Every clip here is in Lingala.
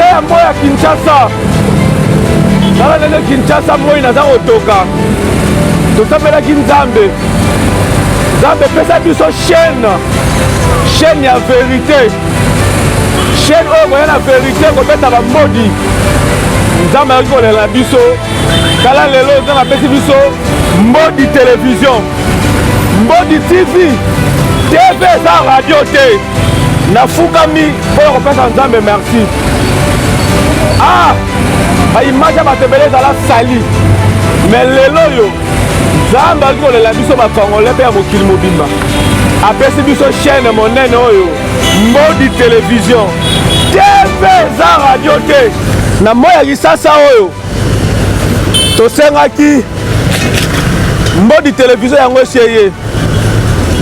ya moi ya Kinshasa. Nala nene Kinshasa moi naza kotoka. Tosambelaki Nzambe. Nzambe pesa biso chaîne ya vérité. Chaîne oyo koya na vérité kobeta bamodi. Nzambe ayaki kolela biso. Kala lelo Nzambe apesi biso Mbodi télévision. Mbodi TV. TV eza radio te. Nafukami oyo kopesa Nzambe merci. Baimage ya bato ebele ezala sali. Mais lelo yo Nzambe ayaki kolela biso bacongolais mpe ya mokili mobimba. Apesi biso chaîne monene oyo Mbodi télévision. TV eza radio te. Na moi ya Kisasa oyo tosengaki Mbodi télévision yango eseye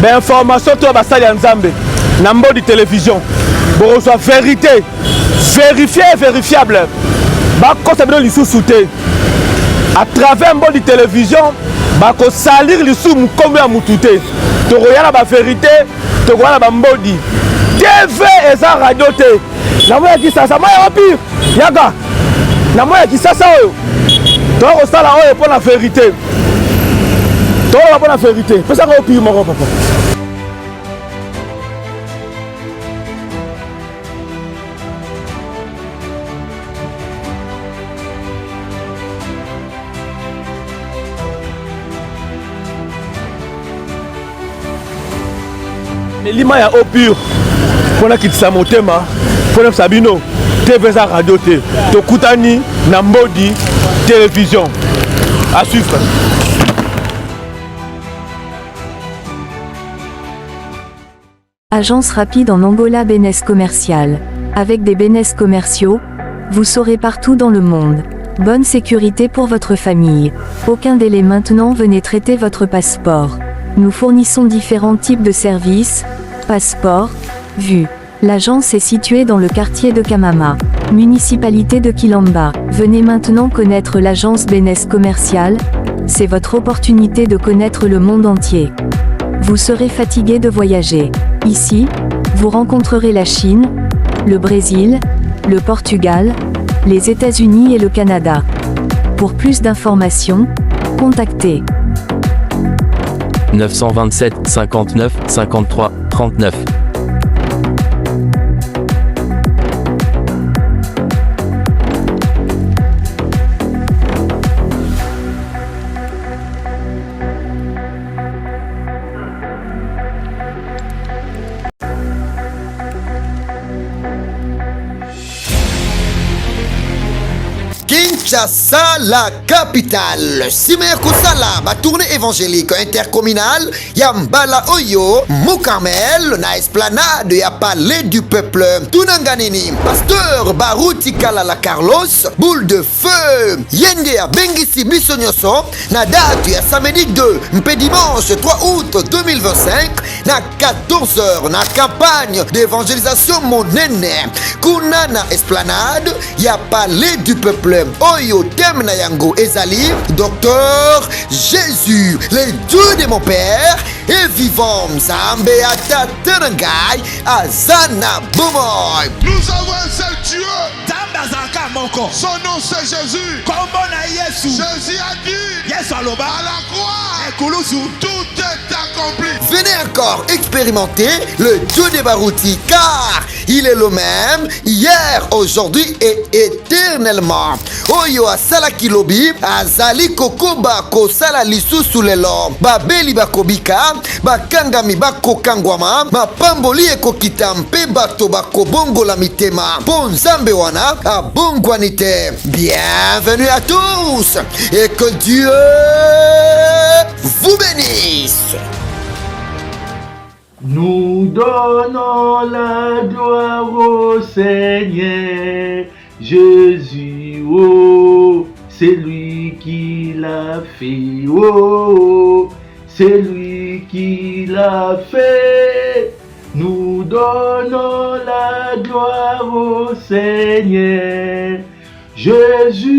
bainformation to basali ya Nzambe na Mbodi télévision bokozwa vérité vérifié et vérifiable bakosa bino lisusu te à travers Mbodi télévision bakosalir lisusu mokombo ya mutu te tokoya na bavérité tokoya na bambodi TV eza radio te na moi ya Kisasa moi ya pire yaga na moi ya Kisasa oyo tokosala oyo mpo na vérité toloba mpo na vérité pesaka oyo pire moko papa melima ya eau pure mpona kitisa motema mpona sabino TV eza radio te tokutani na Mbodi télévision à suivre. Agence rapide en Angola Bénès commercial. Avec des bénès commerciaux, vous saurez partout dans le monde. Bonne sécurité pour votre famille. Aucun délai maintenant, venez traiter votre passeport. Nous fournissons différents types de services, passeport, vue. L'agence est située dans le quartier de Kamama, municipalité de Kilamba. Venez maintenant connaître l'agence Bénès commercial, c'est votre opportunité de connaître le monde entier. Vous serez fatigué de voyager. Ici, vous rencontrerez la Chine, le Brésil, le Portugal, les États-Unis et le Canada. Pour plus d'informations, contactez 927 59 53 39. Kinshasa, la capitale. Simer Kosala, ma tournée évangélique intercommunale, Yambala Oyo, Moukamel, na esplanade, ya palais du peuple, Tunanganini, pasteur Baruti Kalala Carlos, boule de feu, Yenge à Bengisi Bissonyoso, na date ya samedi 2, mpe dimanche 3 août 2025, na 14h, na campagne d'évangélisation monene, kuna na esplanade, ya palais du peuple, Oyo Temna Yango Ezali, Docteur Jésus, le Dieu de mon Père, et vivant Zambe Atatangai, Azana Bomoy. Nous avons un seul Dieu. Son nom c'est Jésus. Jésus a dit à la croix, tout est accompli. Venez encore expérimenter le Dieu de Baruti, car il est le même hier, aujourd'hui et éternellement. Oyo asala kilobi, azali kokoba kosala lisusu lelo. Babeli bakobika, bakangami bakokangwama, mapamboli ekokita mpe bato bakobongola mitema. Po Nzambe wana abongwanite. Bienvenue à tous et que Dieu vous bénisse. Nous donnons la gloire au Seigneur Jésus, oh, c'est lui qui l'a fait, oh, c'est lui qui l'a fait. Nous donnons la gloire au Seigneur Jésus,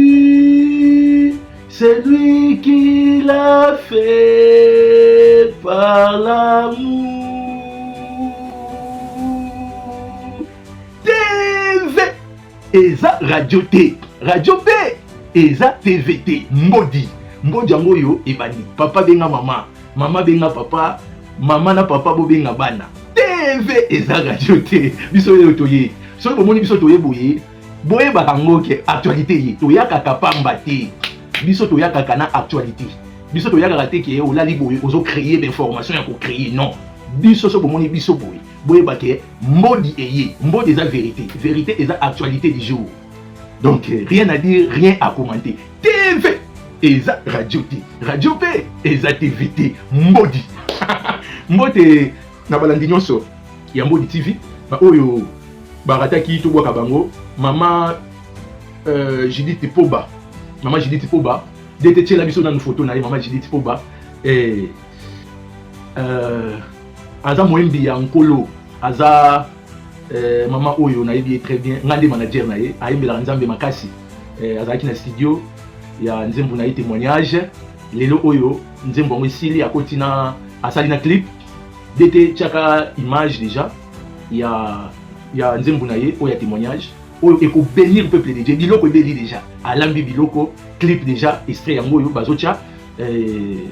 c'est lui qui l'a fait par l'amour. eza radio T. Radio P eza TVT. Mbodi yango yo ebani. Papa benga mama, mama benga papa, mama na papa bo benga bana. TV eza radio T. Biso yo toye. So bomoni biso toye boye. Boye bakango ke actualité ye. Toya kaka pamba te. Biso toya kaka na actualité. Biso toya kaka te ke olali boye ozo créer d'information ya ko créer non. Biso so bomoni biso boye. Boye ba ke mbodi eye. Mbodi eza vérité. Vérité eza actualité du jour. Donc rien à dire, rien à commenter. TV eza radio T. Radio P eza TVT. Mbodi. Mbote na balandi nyonso ya Mbodi TV. Ba oyo barataki to boka bango. Mama Judith Poba. Maman Judith Poba. Dete tchela biso na photo na maman Judith Poba. Aza moembi ya nkolo. Aza maman oyo na yebi très bien. Ngande manager na ye. Aimbela nzambe makasi. Azaki na studio. Ya nzembo na ye témoignage. Lelo oyo nzembo ngo isili akoti na asali na clip. Dete tchaka image déjà. Ya nzembo na ye oyo ya témoignage. Oyo eko bénir le peuple de Dieu. Biloko ebeli déjà. Alambi biloko clip déjà extrait yango oyo bazocha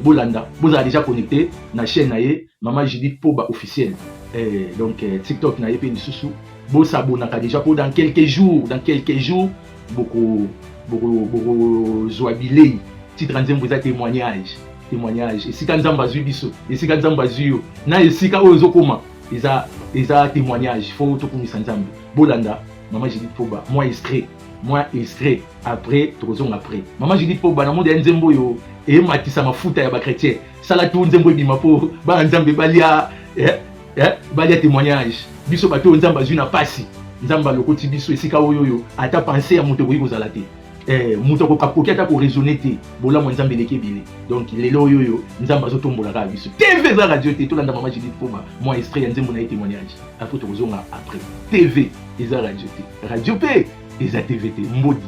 bolanda. Boza déjà connecté na chaîne na ye Maman Judith Poba officiel. Donc TikTok na ye pe lisusu. Bo s'abonnaka déjà pour dans quelques jours beaucoup zoabilei titre nzembo za témoignage. Esika nzamba zui biso, esika nzamba zui na esika oyo zokoma. Eza témoignage faut to kumisa nzambe. Bolanda Maman Judith Poba, moi extrait après trozong après. Maman Judith Poba na monde ya nzembo yo e matisa mafuta ya ba chrétien. Sala tu nzembo bima po ba nzambe balia balia témoignage. Biso bato nzamba zui na pasi. Nzamba lokoti biso esika oyo ata penser ya moto ko kozala te. Moto ko kapoki ata ko raisonner te. Bola mo nzambe leke bile. Donc lelo oyo nzamba zo tombola ka biso. TV za radio te to landa Maman Judith Poba, moi extrait ya nzembo na témoignage. Après trozonga après. TV eza radio te. Radio P eza TVT. Mbodi.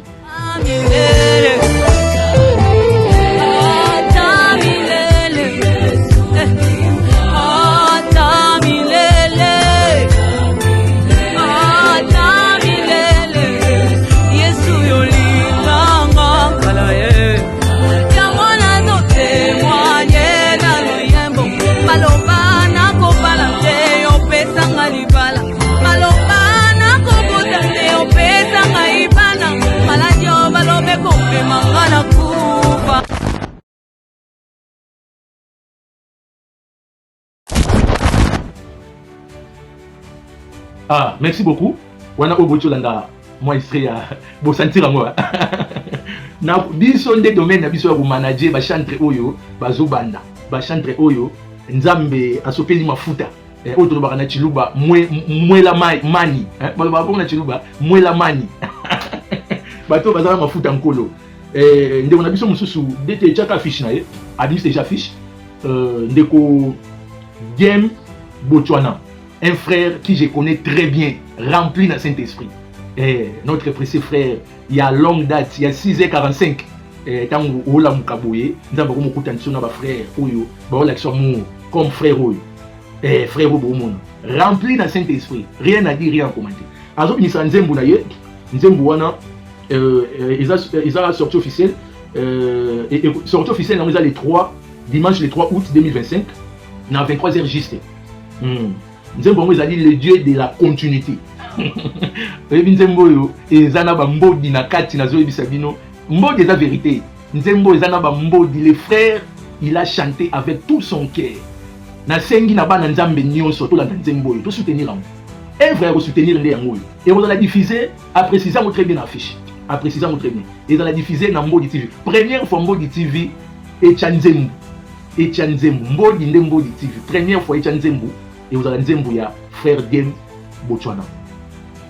Ah, merci beaucoup. Wana obocho landa moi extrait bo sentir moi. Na biso nde domaine na biso ya manager ba chantre oyo bazobanda. Ba chantre oyo nzambe asopeli mafuta. Oyo to bakana chiluba mwela mani. Ba bonga chiluba mwela mani. Bato bazala mafuta nkolo. Ndeko na biso mususu dete chaka affiche na ye. Abim déjà affiche. Ndeko Game Botswana. Un frère qui je connais très bien, rempli dans Saint-Esprit. Notre précieux frère, il y a longue date, il y a 6h45. Tant que la Mukaboye, nous avons beaucoup de temps avec frère Oyo, comme frère Oyo, frère Oyo, rempli dans Saint-Esprit. Rien à dire, rien à commenter. Alors, nous sommes Nzembouana, ils ont sorti officiel. Sorti officiel, nous avons dimanche le 3 août 2025, dans 23h juste. Nzembo ezali le dieu de la continuité. Nzembo yo ezana ba mbodi na kati na zo ebisa bino. Mbodi eza vérité. Nzembo ezana ba mbodi, le frère, il a chanté avec tout son cœur. Na sengi na bana nzambe nyonso to la nzembo yo to soutenir am. Un frère ko soutenir le yango yo. Et on va la diffuser à préciser très bien affiche. À préciser très bien. Et on la diffuser na Mbodi TV. Première fois Mbodi TV et Chanzembo. Et Chanzembo Mbodi Mbodi TV. Première fois et Chanzembo. Et vous allez dire ya frère Game Botswana.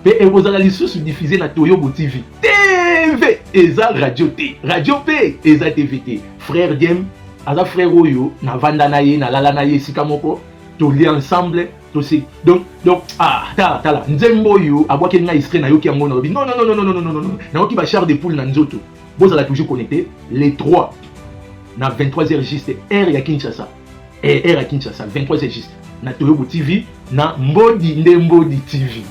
Et vous allez diffuser na Toyobo TV. TV eza radio T. Radio P eza TVT. Frère Game, aza frère Oyo, na vanda na ye, na lala na ye sikamoko, to li ensemble, to si. Donc tala, nzembo yo, abwake nga extrait na yo ki ango na obi. Non. Na oki ba char de poule na nzoto. Vous allez toujours connecter les 3 na 23h juste heure ya Kinshasa. Heure ya Kinshasa 23h juste. Na Toyobo TV, na Mbodi TV.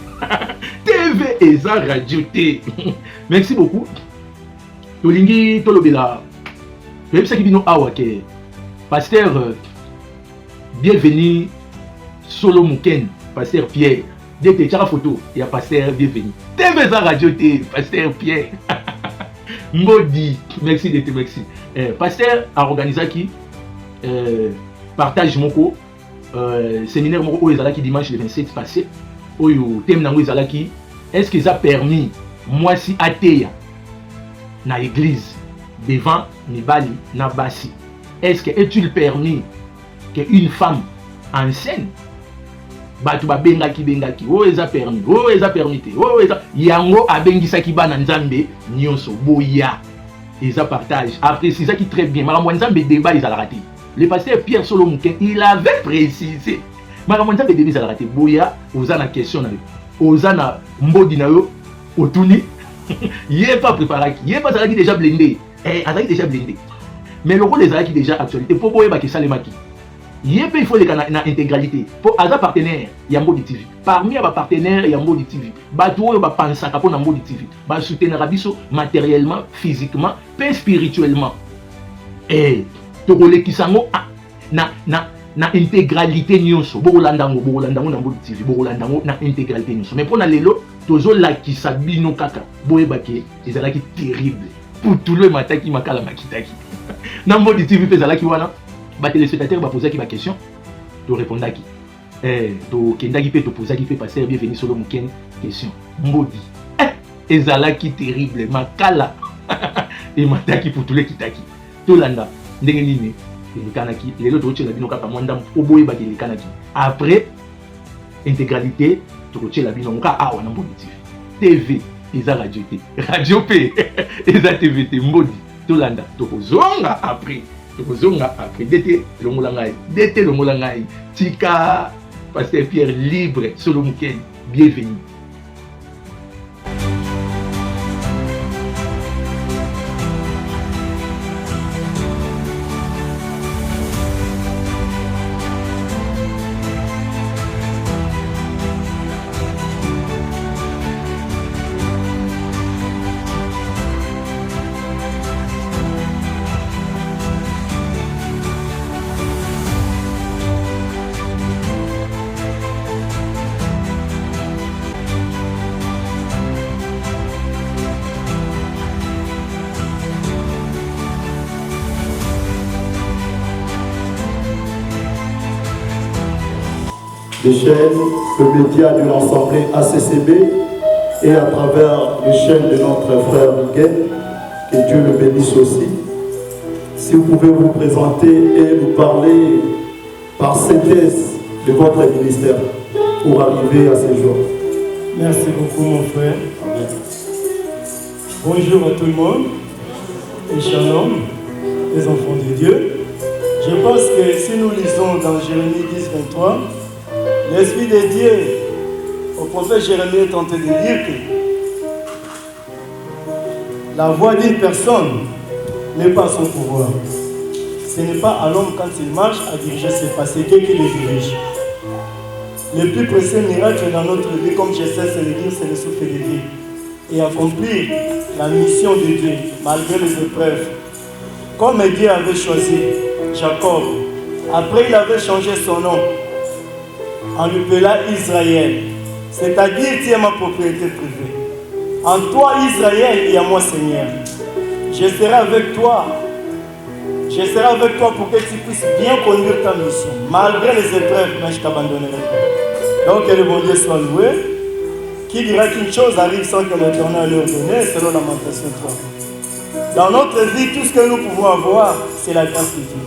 TV TV eza radio T. Merci beaucoup. Tolingi tolobela. Toyebisaki bino awa ke pasteur bienvenue solo muken pasteur Pierre. Dès que tu as la photo, il y a pasteur bienvenue. TV eza radio T, pasteur Pierre. Maudit. Merci de te merci. Pasteur a organisé qui partage moko séminaire moko ezalaki dimanche le 27 passé. Oyo thème nango ezalaki est-ce que ça permis moi si ateya na église devant mibali na basi. Est-ce que est-il permis que une femme enseigne batu babengaki o eza permis te o eza yango abengisaki bana nzambe nyonso boya eza partage après c'est ça qui très bien makambo nzambe débat ils a raté. Le pasteur Pierre Solomouken il avait précisé makambo nzambe débat ils a raté boya oza na question na oza na mbodi na yo otuni yé pas préparé yé pas ça qui déjà blindé azaki déjà blindé mais le rôle des azaki déjà actualité pour boyeba que salemaki. Il faut les na intégralité pour avoir partenaire Yambo TV parmi les partenaires Yambo TV batuo ba pensa ka pour Yambo TV ba soutenir biso matériellement physiquement et spirituellement et to kisango na intégralité nyonso bolandango Yambo TV bolandango na intégralité nyonso mais pour na lelo tozo la kisabino kaka boyeba ke ezalaki terrible pour tout le matin qui makala makitaki Yambo TV pezalaki wana. Les téléspectateurs vont poser des questions, tu réponds à qui tu peut poser qui passer bienvenue sur le bouquin question. Mbodi. Ezala qui terrible, makala. Et mataki pour tous les kitaki. Tolanda, ndengeni le kanaki, les autres tu la bino kapa mwanda oboye ba le kanaki. Après intégralité, tu la bino ka awa na Mbodi TV. Eza radio T. Radio P. Eza TV T Mbodi. Tolanda, tokozonga après. Après d'été le molangai tika pasteur Pierre libre Solomouken bienvenue. Les chaînes, le média de l'Assemblée ACCB et à travers les chaînes de notre frère Miguel, que Dieu le bénisse aussi. Si vous pouvez vous présenter et nous parler par synthèse de votre ministère pour arriver à ces jours. Merci beaucoup mon frère. Bonjour à tout le monde et shalom les enfants de Dieu. Je pense que si nous lisons dans Jérémie 10, 23, l'Esprit de Dieu, au prophète Jérémie est tenté de dire que la voix d'une personne n'est pas son pouvoir. Ce n'est pas à l'homme quand il marche à diriger ses pas, c'est Dieu qui le dirige. Le plus précieux miracle dans notre vie, comme je sais le dire, c'est le souffle de Dieu. Et accomplir la mission de Dieu, malgré les épreuves. Comme Dieu avait choisi Jacob, après il avait changé son nom en l'appelant Israël, c'est-à-dire tu es ma propriété privée. En toi Israël, il y a moi Seigneur. Je serai avec toi. Je serai avec toi pour que tu puisses bien conduire ta mission. Malgré les épreuves, mais je ne t'abandonnerai pas. Donc que le bon Dieu soit loué. Qui dira qu'une chose arrive sans que l'Éternel leur donne, selon Lamentation 3. Dans notre vie, tout ce que nous pouvons avoir, c'est la grâce de Dieu.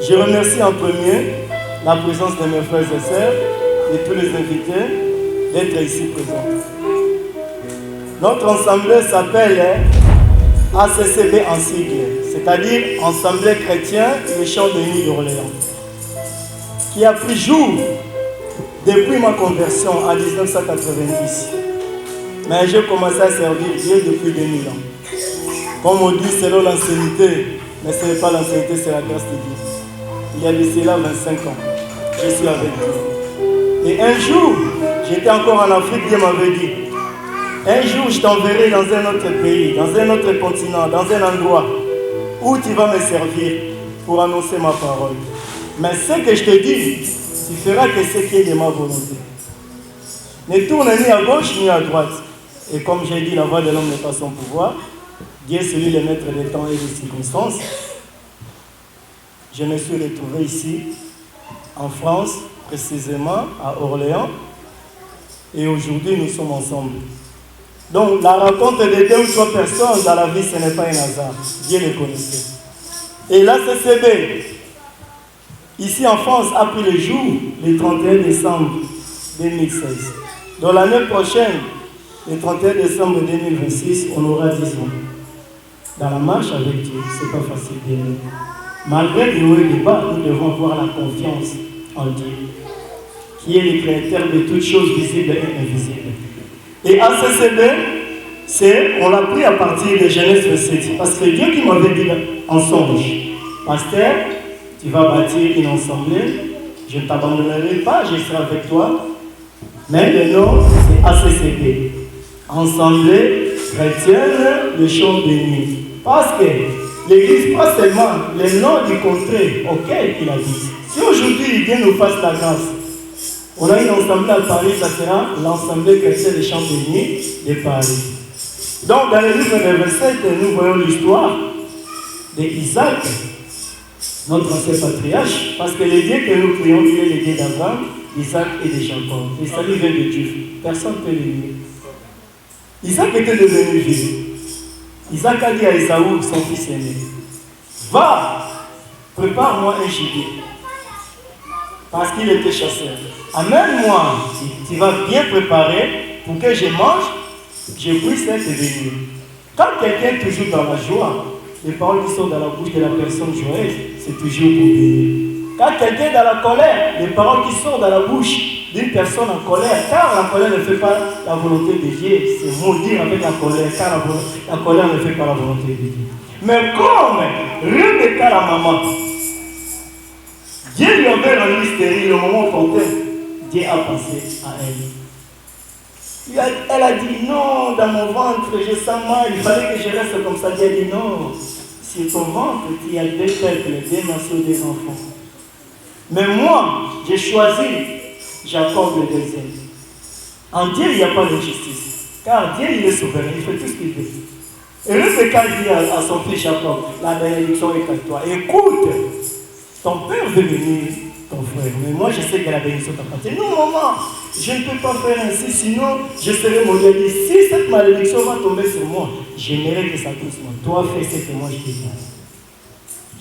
Je remercie en premier la présence de mes frères et sœurs et tous les invités d'être ici présents. Notre assemblée s'appelle ACCB en sigle, c'est-à-dire Assemblée chrétienne et Champ de l'Uni d'Orléans, qui a pris jour depuis ma conversion en 1990. Mais j'ai commencé à servir Dieu depuis 2000 ans. Comme on dit, selon l'ancienneté, mais ce n'est pas l'ancienneté, c'est la grâce de Dieu. Il y a de cela 25 ans, je suis avec Dieu. Et un jour, j'étais encore en Afrique, Dieu m'avait dit, Un jour, je t'enverrai dans un autre pays, dans un autre continent, dans un endroit où tu vas me servir pour annoncer ma parole. Mais ce que je te dis, tu feras que ce qui est de ma volonté. Ne tourne ni à gauche ni à droite. Et comme j'ai dit, la voix de l'homme n'est pas son pouvoir. Dieu est celui le maître des temps et des circonstances. Je me suis retrouvé ici, en France, précisément à Orléans. Et aujourd'hui, nous sommes ensemble. Donc, la rencontre de 2 ou 3 personnes dans la vie, ce n'est pas un hasard. Dieu le connaissait. Et la CCB, ici en France, a pris le jour, le 31 décembre 2016. Dans l'année prochaine, le 31 décembre 2026, on aura 10 ans. Dans la marche avec Dieu, ce n'est pas facile. Malgré les hauts et les bas, nous devons avoir la confiance en Dieu, qui est le créateur de toutes choses visibles et invisibles. Et ACCB, on l'a pris à partir de Genèse 27. Parce que Dieu qui m'avait dit en songe, pasteur, tu vas bâtir une assemblée, je ne t'abandonnerai pas, je serai avec toi. Mais le nom, c'est ACCB. Assemblée chrétienne, le champ béni. Parce que l'Église, pas seulement le nom du contrée auquel il habite. Si aujourd'hui, Dieu nous fasse la grâce, on a une assemblée à Paris, ça sera l'Assemblée chrétienne des champs bénis de Paris. Donc, dans le livre de versets, nous voyons l'histoire d'Isaac, notre ancien patriarche, parce que le Dieu que nous prions, il est le Dieu d'Abraham, d'Isaac et de Jacob. Et ça lui vient de Dieu. Personne ne peut le nier. Isaac était devenu vieux. Isaac a dit à Esaü, son fils aîné, va, prépare-moi un gibier. Parce qu'il était chasseur. Amène-moi, tu vas bien préparer pour que je mange, je puisse être béni. Quand quelqu'un est toujours dans la joie, les paroles qui sortent dans la bouche de la personne joyeuse, c'est toujours pour bénir. Quand quelqu'un est dans la colère, les paroles qui sortent dans la bouche d'une personne en colère, car la colère ne fait pas la volonté de Dieu, c'est maudire avec la colère, car la colère ne fait pas la volonté de Dieu. Mais comme Rebecca, la maman, Dieu lui avait rendu stérile au moment opportun, Dieu a pensé à elle. Elle a dit non, dans mon ventre, je sens mal, il fallait que je reste comme ça. Dieu a dit non, sur ton ventre, il y a 2 peuples, 2 nations, 2 enfants. Mais moi, j'ai choisi Jacob le deuxième. En Dieu, il n'y a pas d'injustice. Car Dieu, il est souverain, il fait tout ce qu'il veut. Et Rebecca dit à son fils Jacob, la bénédiction est à toi. Écoute, ton père veut venir, ton frère. Mais moi, je sais que la bénédiction t'appartient. Non, maman, je ne peux pas faire ainsi, sinon je serai maudit. Si cette malédiction va tomber sur moi, j'aimerais que ça touche moi. Toi, fais ce que moi je te dis.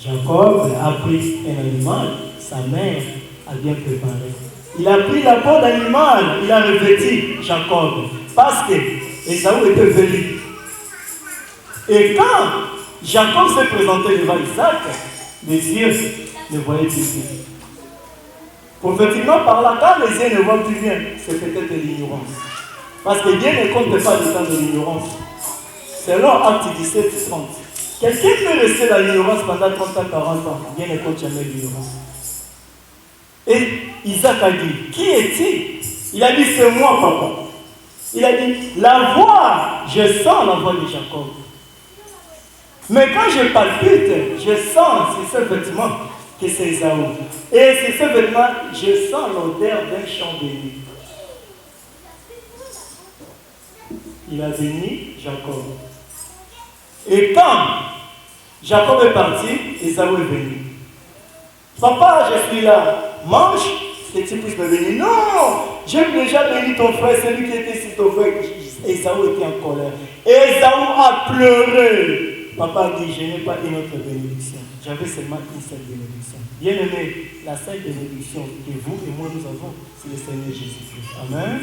Jacob a pris un animal, sa mère a bien préparé. Il a pris la peau d'animal, il a revêtu Jacob. Parce que Esaü était venu. Et quand Jacob s'est présenté devant Isaac, les yeux ne voyaient plus bien. Prophétiquement parlant, quand les yeux ne voient plus bien, c'est peut-être de l'ignorance. Parce que Dieu ne compte pas le temps de l'ignorance. Selon Acte 17, 30. Quelqu'un peut rester dans l'ignorance pendant 30 ans, 40 ans. Dieu ne compte jamais l'ignorance. Et Isaac a dit, qui est-il? Il a dit, c'est moi, papa. Il a dit, la voix, je sens la voix de Jacob. Mais quand je palpite, je sens sur ce vêtement que c'est Esaü. Et sur ce vêtement, je sens l'odeur d'un champ béni. Il a béni Jacob. Et quand Jacob est parti, Esaü est venu. Papa, je suis là. Mange, que tu puisses me bénir. Non, j'ai déjà béni ton frère, celui qui était sur ton frère. Esaü était en colère. Esaü a pleuré. Papa dit, je n'ai pas une autre bénédiction. J'avais seulement une seule bénédiction. Bien aimé, la seule bénédiction que vous et moi nous avons, c'est le Seigneur Jésus-Christ. Amen.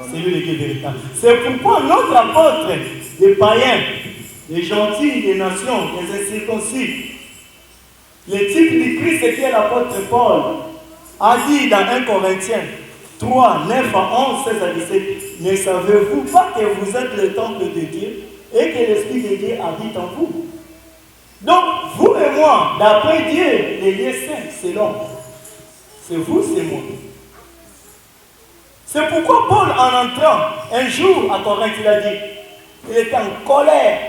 C'est lui le Dieu véritable. C'est pourquoi notre apôtre, des païens, des gentils, des nations, des incirconcis, le type du Christ qui est l'apôtre Paul, a dit dans 1 Corinthiens 3, 9 à 11, 16 à 17, ne savez-vous pas que vous êtes le temple de Dieu et que l'Esprit de Dieu habite en vous? Donc, vous et moi, d'après Dieu, les lieux saints, c'est l'homme. C'est vous, c'est moi. C'est pourquoi Paul, en entrant un jour à Corinthe, il a dit, Il était en colère.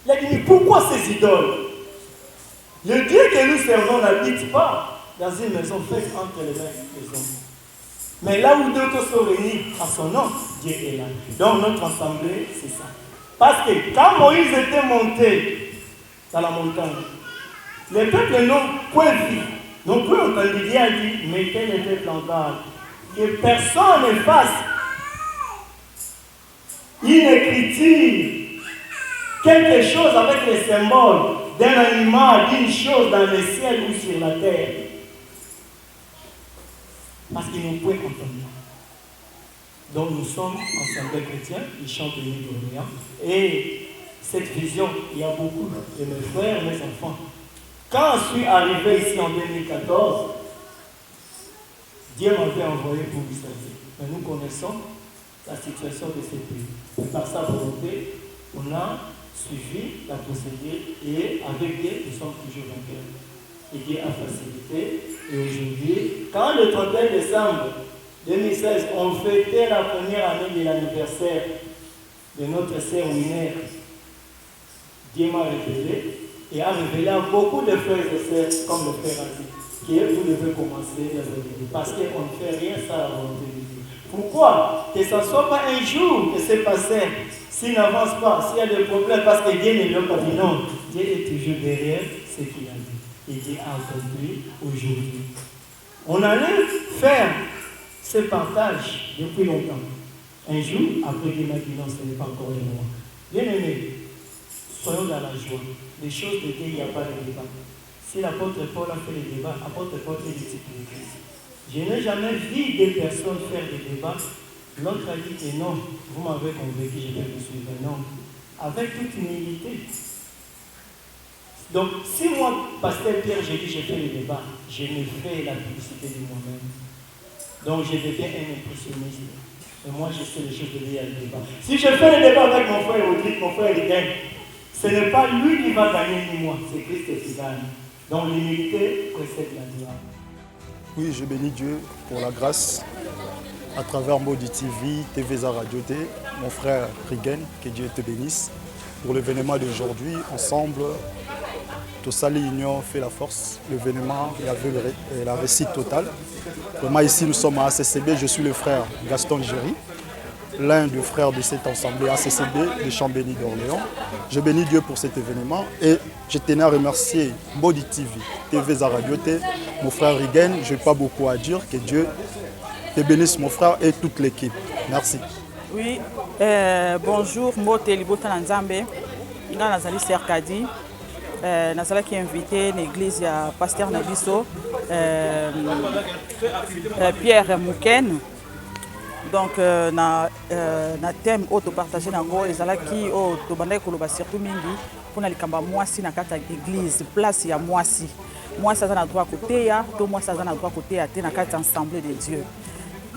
Il a dit, mais pourquoi ces idoles? Le Dieu que nous servons n'habite pas dans une maison faite entre les mains des hommes. Mais là où d'autres sont réunis à son nom, Dieu est là. Donc notre assemblée, c'est ça. Parce que quand Moïse était monté dans la montagne, les peuples n'ont point vu, n'ont point entendu. Dieu a dit, mettez les peuples en garde, que personne ne fasse une écriture, quelque chose avec les symboles d'un animal, d'une chose dans le ciel ou sur la terre. Parce qu'ils n'ont point entendu. Donc nous sommes ensemble chrétiens, ils chantent l'hymne d'Orléans. Et cette vision, il y a beaucoup de mes frères, mes enfants. Quand je suis arrivé ici en 2014, Dieu m'avait envoyé pour vous servir. Mais nous connaissons la situation de ce pays. Et par sa volonté, on a suivi la procédure et avec Dieu, nous sommes toujours vainqueurs. Et Dieu a facilité. Et aujourd'hui, quand le 31 décembre 2016, on fêtait la première année de l'anniversaire de notre sœur Winer, Dieu m'a révélé et a révélé à beaucoup de frères et sœurs, comme le frère a dit, que vous devez commencer à révéler. Parce qu'on ne fait rien sans la volonté de Dieu. Pourquoi? Que ce ne soit pas un jour que c'est passé, s'il n'avance pas, s'il y a des problèmes, parce que Dieu ne l'a pas dit non. Dieu est toujours derrière ce qu'il a dit. Et Dieu a accompli aujourd'hui. On allait faire ce partage depuis longtemps. Un jour, après Dieu m'a dit non, ce n'est pas encore le moment. Bien aimé, soyons dans la joie. Les choses de Dieu, il n'y a pas de débat. Si l'apôtre Paul a fait le débat, l'apôtre Paul est disciple de Christ. Je n'ai jamais vu des personnes faire des débats. L'autre a dit que non, vous m'avez convaincu, je vais vous suivre. Non, avec toute humilité. Donc, si moi, pasteur Pierre, j'ai dit j'ai fait le débat, je me fais la publicité de moi-même. Donc, je deviens un impressionniste. Et moi, je sais les choses de lier à le débat. Si je fais le débat avec mon frère Audrey, mon frère Rigain, ce n'est pas lui qui va gagner ni moi, c'est Christ qui gagne. Donc, l'humilité précède la gloire. Oui, je bénis Dieu pour la grâce à travers Maudit TV, TVza Radio T, mon frère Rigain, que Dieu te bénisse. Pour l'événement d'aujourd'hui, ensemble, tout ça, l'union fait la force. L'événement, il y avait la réussite totale. Vraiment, ici, nous sommes à ACCB. Je suis le frère Gaston Géry, l'un des frères de cette assemblée ACCB de Chambéry d'Orléans. Je bénis Dieu pour cet événement et je tenais à remercier Maudit TV, TVza Radio T, mon frère Rigain. Je n'ai pas beaucoup à dire. Que Dieu te bénisse, mon frère, et toute l'équipe. Merci. Oui, bonjour, Mote Libota Nzambe. Nga nazali Serkadi. Nazalaki invité l'église à pasteur Nabiso, Pierre Mouken. Donc na thème auto partagé nango ezalaki o to bandai koloba surtout mingi pona likamba mwasi na kata église place ya mwasi. Mwasi aza na droit côté ya to mwasi aza na droit côté ya te na kata assemblée de Dieu.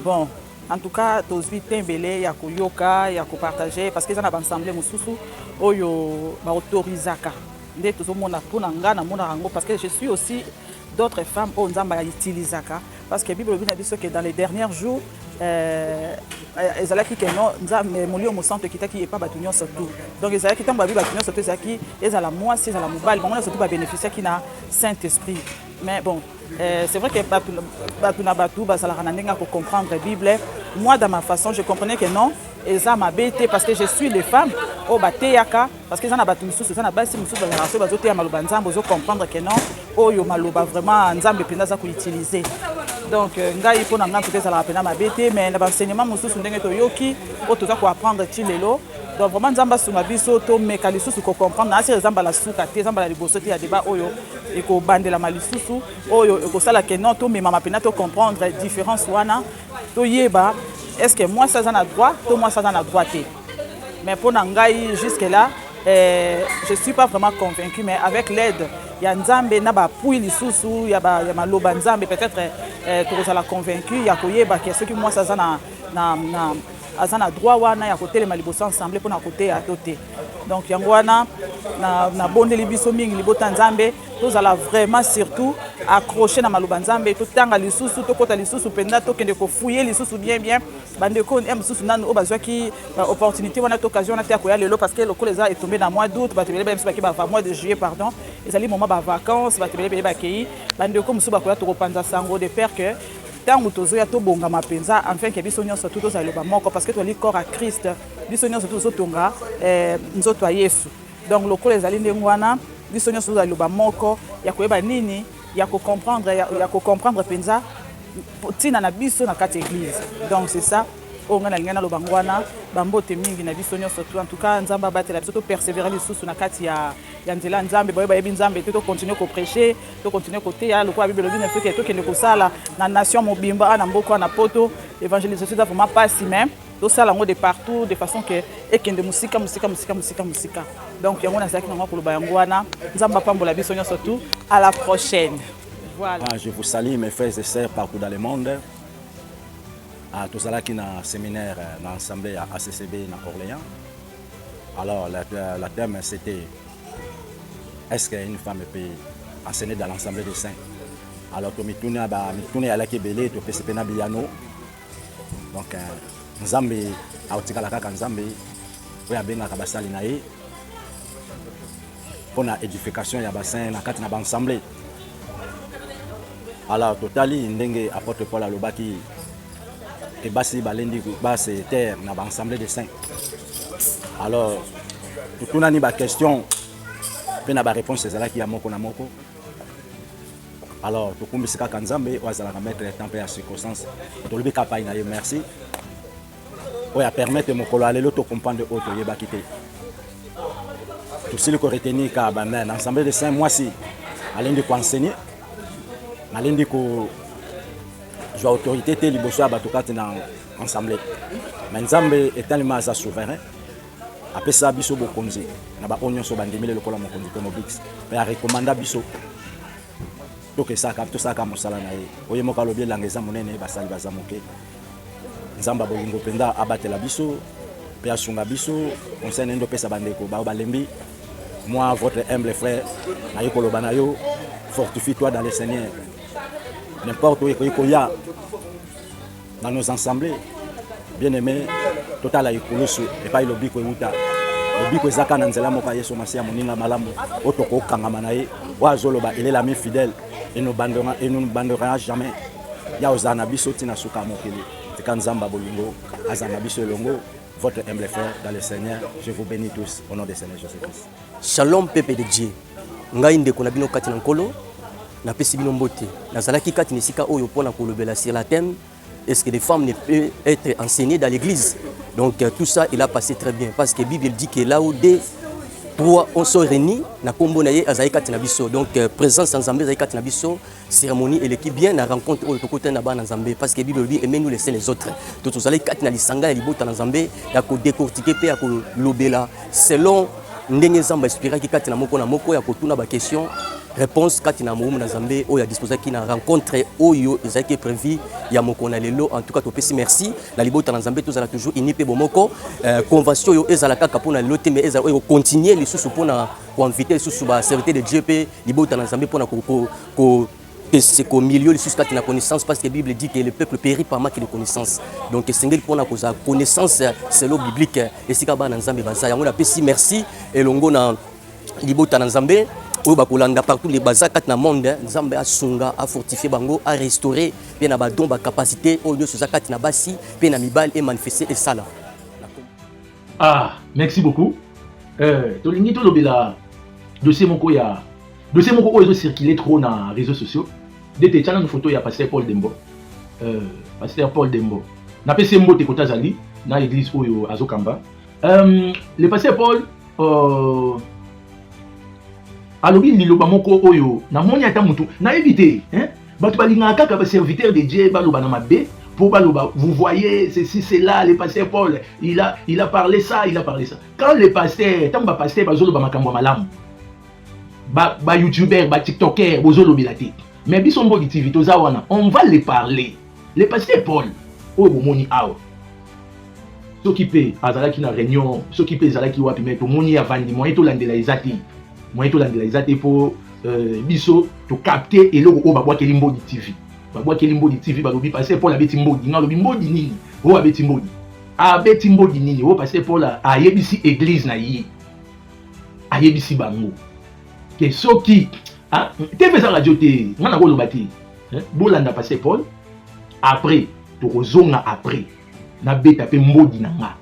Bon, en tout cas, tozwi tembele ya koyoka ya ko partager parce que ça na ba assemblée mususu oyo ba autorisaka. Nde tozomona pona nga na mona rango parce que je suis aussi d'autres femmes au nzamba ya utilisaka parce que Bible dit que dans les derniers jours ezalaki que non nzambe molio mo centre kitaki pas batunyo surtout donc ezalaki tamba bi batunyo surtout ezalaki ezala mwasi ezala mobali bango surtout ba bénéficier qui na Saint-Esprit mais bon c'est vrai que batuna batu bazala ranandenga pour comprendre la Bible. Moi dans ma façon je comprenais que non eza mabete parce que je suis les femmes au bateyaka parce que ça na batu misusu ça na basi misusu bazala so bazoteya maloba nzambe zo comprendre que non oyo maloba vraiment nzambe penza za ko utiliser. Donc ngai pona nga peut-être ça la pena mabete mais na enseignement mususu ndenge to yoki o toza ko apprendre tilelo donc vraiment nzamba sunga biso to meka lisusu ko comprendre na sire nzamba la suka te nzamba la liboso te ya débat oyo et ko bandela malisusu oyo ko sala que non to mema mapena to comprendre différence wana to yeba est-ce que moi ça a droit to moi ça a droit te mais pour ngai jusque là je suis pas vraiment convaincu mais avec l'aide il y a nzambe na ba pui lisusu ya ba ya maloba nzambe peut-être to ça la convaincu ya koyeba que ce que moi ça na aza na droit wana ya kotelema liboso ensemble mpona koteya to te. Donc yango wana na bondeli biso mingi libota nzambe tozala vraiment surtout accroché na maloba nzambe totanga lisusu tokota lisusu mpenza tokende kofuye lisusu bien bandeko mosusu nanu oyo bazwaki opportunité wana to occasion wana te ya koya lelo parce que lokola eza etombé na mois d'août bato ebele biso bake mois de juillet pardon ezali moment bavacances bato ebele bakei bandeko mosusu bakoya tokopanza sango de père que ntango tozoya tobongama mpenza enfin ke biso nyonso tu tozala loba moko parce que tozali corps à Christ biso nyonso tu tozotonga nzoto ya Yesu. Donc lokola ezali ndenge wana biso nyonso tozala loba moko ya koyeba nini ya comprendre mpenza ntina na biso na kati église. Donc c'est ça oyo ngai nalingai naloba ngo wana bambote mingi na biso nyonso tu en tout cas nzambe abatela biso topersévérer lisusu na kati ya nzela nzambe boye bayebi nzambe te tocontinue koprêcher tocontinue koteya lokola bible elobi na soki tokende kosala na nation mobimba na mboka wana poto évangélisation eza vraiment pasi même tosala yango de partout de façon que ekende musika. Donc yango nazalaki nango koloba yango wana nzambe apambola biso nyonso tu. À la prochaine. Voilà. Je vous salue mes frères et sœurs partout dans le monde. Tout ça là qui est un séminaire dans l'Assemblée à ACCB dans Orléans. Alors, le thème c'était est-ce qu'une femme peut enseigner dans l'Assemblée des saints? Alors, je me tourne à la Kébélé, je fais un piano. Donc, Nzambe, à Otikalaka Nzambe, il y a bien un basali naïe. Pour l'édification, il y a un bassin, il y a une assemblée. Alors, totali, ndenge apporte Paul à l'Obaki. Et basi balendi basi terre na l'Assemblée des saints. Alors tout na ni ba question pe na ba réponse c'est là qui a moko na moko. Alors to kumbisika kanzambe wazala ka mettre temps et à circonstance to lebi kapai na ye merci. Oya permettre mokolo alelo to comprendre auto yeba kité. Tout ce que retenir ka banda na l'Assemblée des saints moi si alendi ko enseigner alendi ko j'ai autorité de liboso à batokati dans l'Assemblée. Mais Nzambe est tellement souverain. Après ça, biso bokonzi. Na ba onyo so bandimile lokola mokonzi ko mobix. Mais a recommanda biso. Donc ça tout ça comme sala na ye. Oye moka lobi langeza monene basali bazamoke. Nzamba bolingo penda abatela biso. Pe asunga biso, conseil ndo pesa bandeko ba balembi. Moi votre humble frère, na yekolo banayo, fortifie-toi dans le Seigneur. N'importe où il y a dans nos assemblées, bien aimé, total à Ikolosu, et pas le biko Uta. Le biko Zaka Nanzela Mokaye Somasia Moninga Malamu, Otoko Kangamanae, Oazoloba, il est l'ami fidèle, et nous ne bandera jamais. Yaozana Biso Tina Suka Mokeli, Kanzamba Bolingo, Azana Biso Longo, votre humble frère dans le Seigneur, je vous bénis tous au nom du Seigneur Jésus-Christ. Shalom, peuple de Dieu. Ngaïnde Konabino Katinankolo. Na pesi bino mbote nazalaki kati nisika oyo pona kolobela sur la thème est-ce que les femmes ne peuvent être enseignées dans l'église. Donc tout ça il a passé très bien parce que la Bible dit que là où deux trois on sont réunis na kombo na ye azali kati na biso. Donc présence en Nzambe azali kati na biso, cérémonie et l'équipe bien na rencontre oyo tokota na ba na Nzambe parce que la Bible dit aimez-nous les uns les autres. Tout azali kati na lisanga ya libota na Nzambe ya ko décortiquer pe ya ko lobela selon ndenge Nzambe inspiraki kati na moko ya kotuna ba question réponse kati na moum na Nzambe oyo ya disposer ki na rencontre oyo ezaki prévu ya mokona lelo. En tout cas topesi merci la libota na Nzambe tozala toujours inipe bomoko convention yo ezala kaka pona lelo te mais ezala oyo continuer lisusu pona ko inviter lisusu ba serviteur de Dieu pe libota na Nzambe pona ko c'est qu'au milieu lisusu kati na connaissance parce que la Bible dit que le peuple périt par manque de connaissance. Donc sengeli pona ko za connaissance c'est l'eau biblique et sika ba na Nzambe baza yango na pesi merci elongo na libota na Nzambe oyo bakolanda partout les bazaka na monde Nzambe a sunga a fortifier bango a restaurer bien na ba don ba capacité oyo so zakati na basi pe na mibal et manifester et sala. Ah, merci beaucoup. Tolingi to lobela dossier moko oyo circuler trop na réseaux sociaux. Dete tchana une photo ya pasteur Paul Dembo. Pasteur Paul Dembo. Na pese mbote kota zali na église oyo azokamba. Le pasteur Paul alobi liloba moko oyo na moni ata mutu na éviter hein bato balinga kaka ba serviteur de Dieu baloba na mabe pour baloba vous voyez ceci c'est là le pasteur Paul il a parlé ça quand le pasteur tamba pasteur bazoloba makambo malamu ba youtuber ba tiktoker bozolobela te mais biso mbo TV toza wana on va les parler le pasteur Paul oyo bomoni awa soki pe azalaki na réunion soki pe ezalaki wapi me tomoni avandi moyen tolandela eza te mpo biso tokapte eloko oyo babwakeli Mbodi TV balobi Pasteur Paul abeti Mbodi nga lobi Mbodi nini oyo abeti Mbodi nini oyo Pasteur Paul ayebisi église na ye ayebisi bango ke soki TV eza radio te nga nakoloba te bolanda Pasteur Paul après tokozonga après nabeta pe Mbodi na nga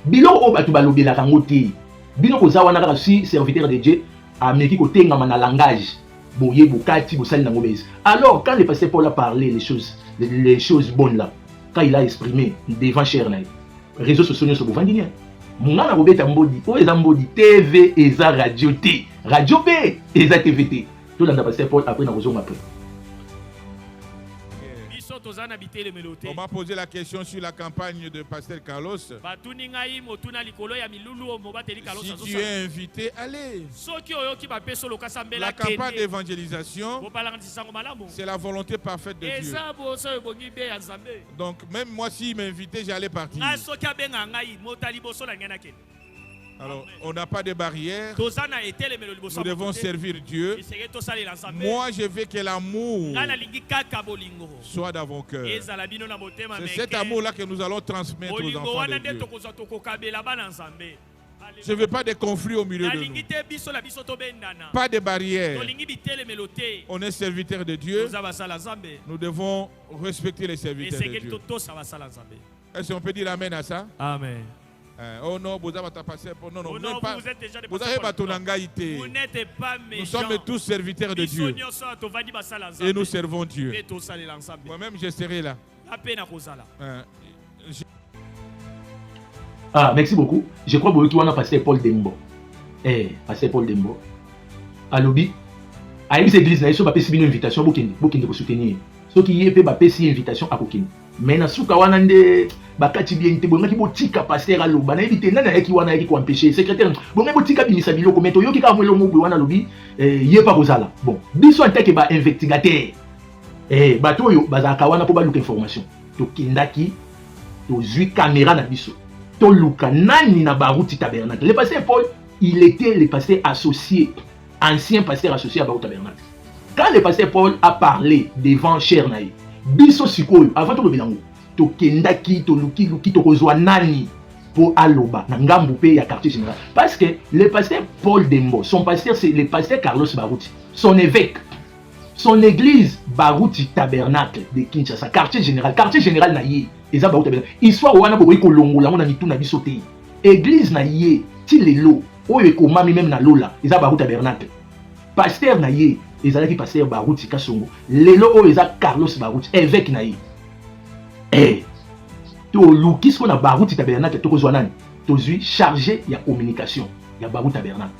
biloko oyo bato balobelaka yango te bino koza wana kaka si serviteur de Dieu ameki kotengama na langage boye bokati bosali nango bese. Alors quand le Pasteur Paul a parlé les choses bonnes là, quand il a exprimé devant cher na réseaux sociaux nyonso bovandi nia munga na kobeta Mbodi oyo eza Mbodi TV eza radio te radio pe eza TV te tolanda Pasteur Paul après na kozonga après. On m'a posé la question sur la campagne de Pasteur Carlos. Si tu es invité, allez. La campagne d'évangélisation, c'est la volonté parfaite de Dieu. Donc même moi, s'il m'invitait, j'allais partir. Alors, on n'a pas de barrière. Nous devons servir Dieu. Moi, je veux que l'amour soit dans vos cœurs. C'est cet amour-là que nous allons transmettre aux enfants de Dieu. Je ne veux pas de conflits au milieu de nous. Pas de barrière. On est serviteur de Dieu. Nous devons respecter les serviteurs de Dieu. Est-ce qu'on peut dire amen à ça? Amen. Oh non, vous avez passé pour non, non, vous êtes déjà vous n'êtes pas méchants. Nous sommes tous serviteurs de Dieu. Et nous servons Dieu. Moi-même, je serai là. Merci beaucoup. Je crois que vous avez passé Paul Dembo. Pasteur Paul Dembo. À l'objet, à l'église, il y a une invitation pour soutenir. Ceux qui y ont une invitation à Kokine. Mais na suka wana nde bakati bien te bonga ki botika pasteur aloba na ebite nana yaki wana yaki ko empêcher secrétaire bonga botika binisa biloko meto yoki ka mwelo mobu wana lobi ye pa kozala bon biso anteke ba investigateur bato yo bazaka wana po ba luka information to kindaki to zui caméra na biso to luka nani na Baruti Tabernacle. Le pasteur Paul il était le pasteur associé ancien pasteur associé à Baruti Tabernacle. Quand le pasteur Paul a parlé devant cher naï biso sikoyo avant to lobelango to kendaki to luki to kozwa nani pour aloba na ngambu pe ya quartier général parce que le pasteur Paul Dembo son pasteur c'est le pasteur Carlos Baruti son évêque son église Baruti Tabernacle de Kinshasa quartier général na ye eza Baruti Tabernacle histoire wana bokoyi kolongola ngo na mitu na biso te église na ye ti lelo oyo ekomami même na lola eza Baruti Tabernacle pasteur na ye ezalaki pasteur Baruti Kasongo lelo oyo eza Carlos Baruti évêque na ye to lukis ko na Baruti Tabernacle to kozwa nani to zui chargé ya communication ya Baruti Tabernacle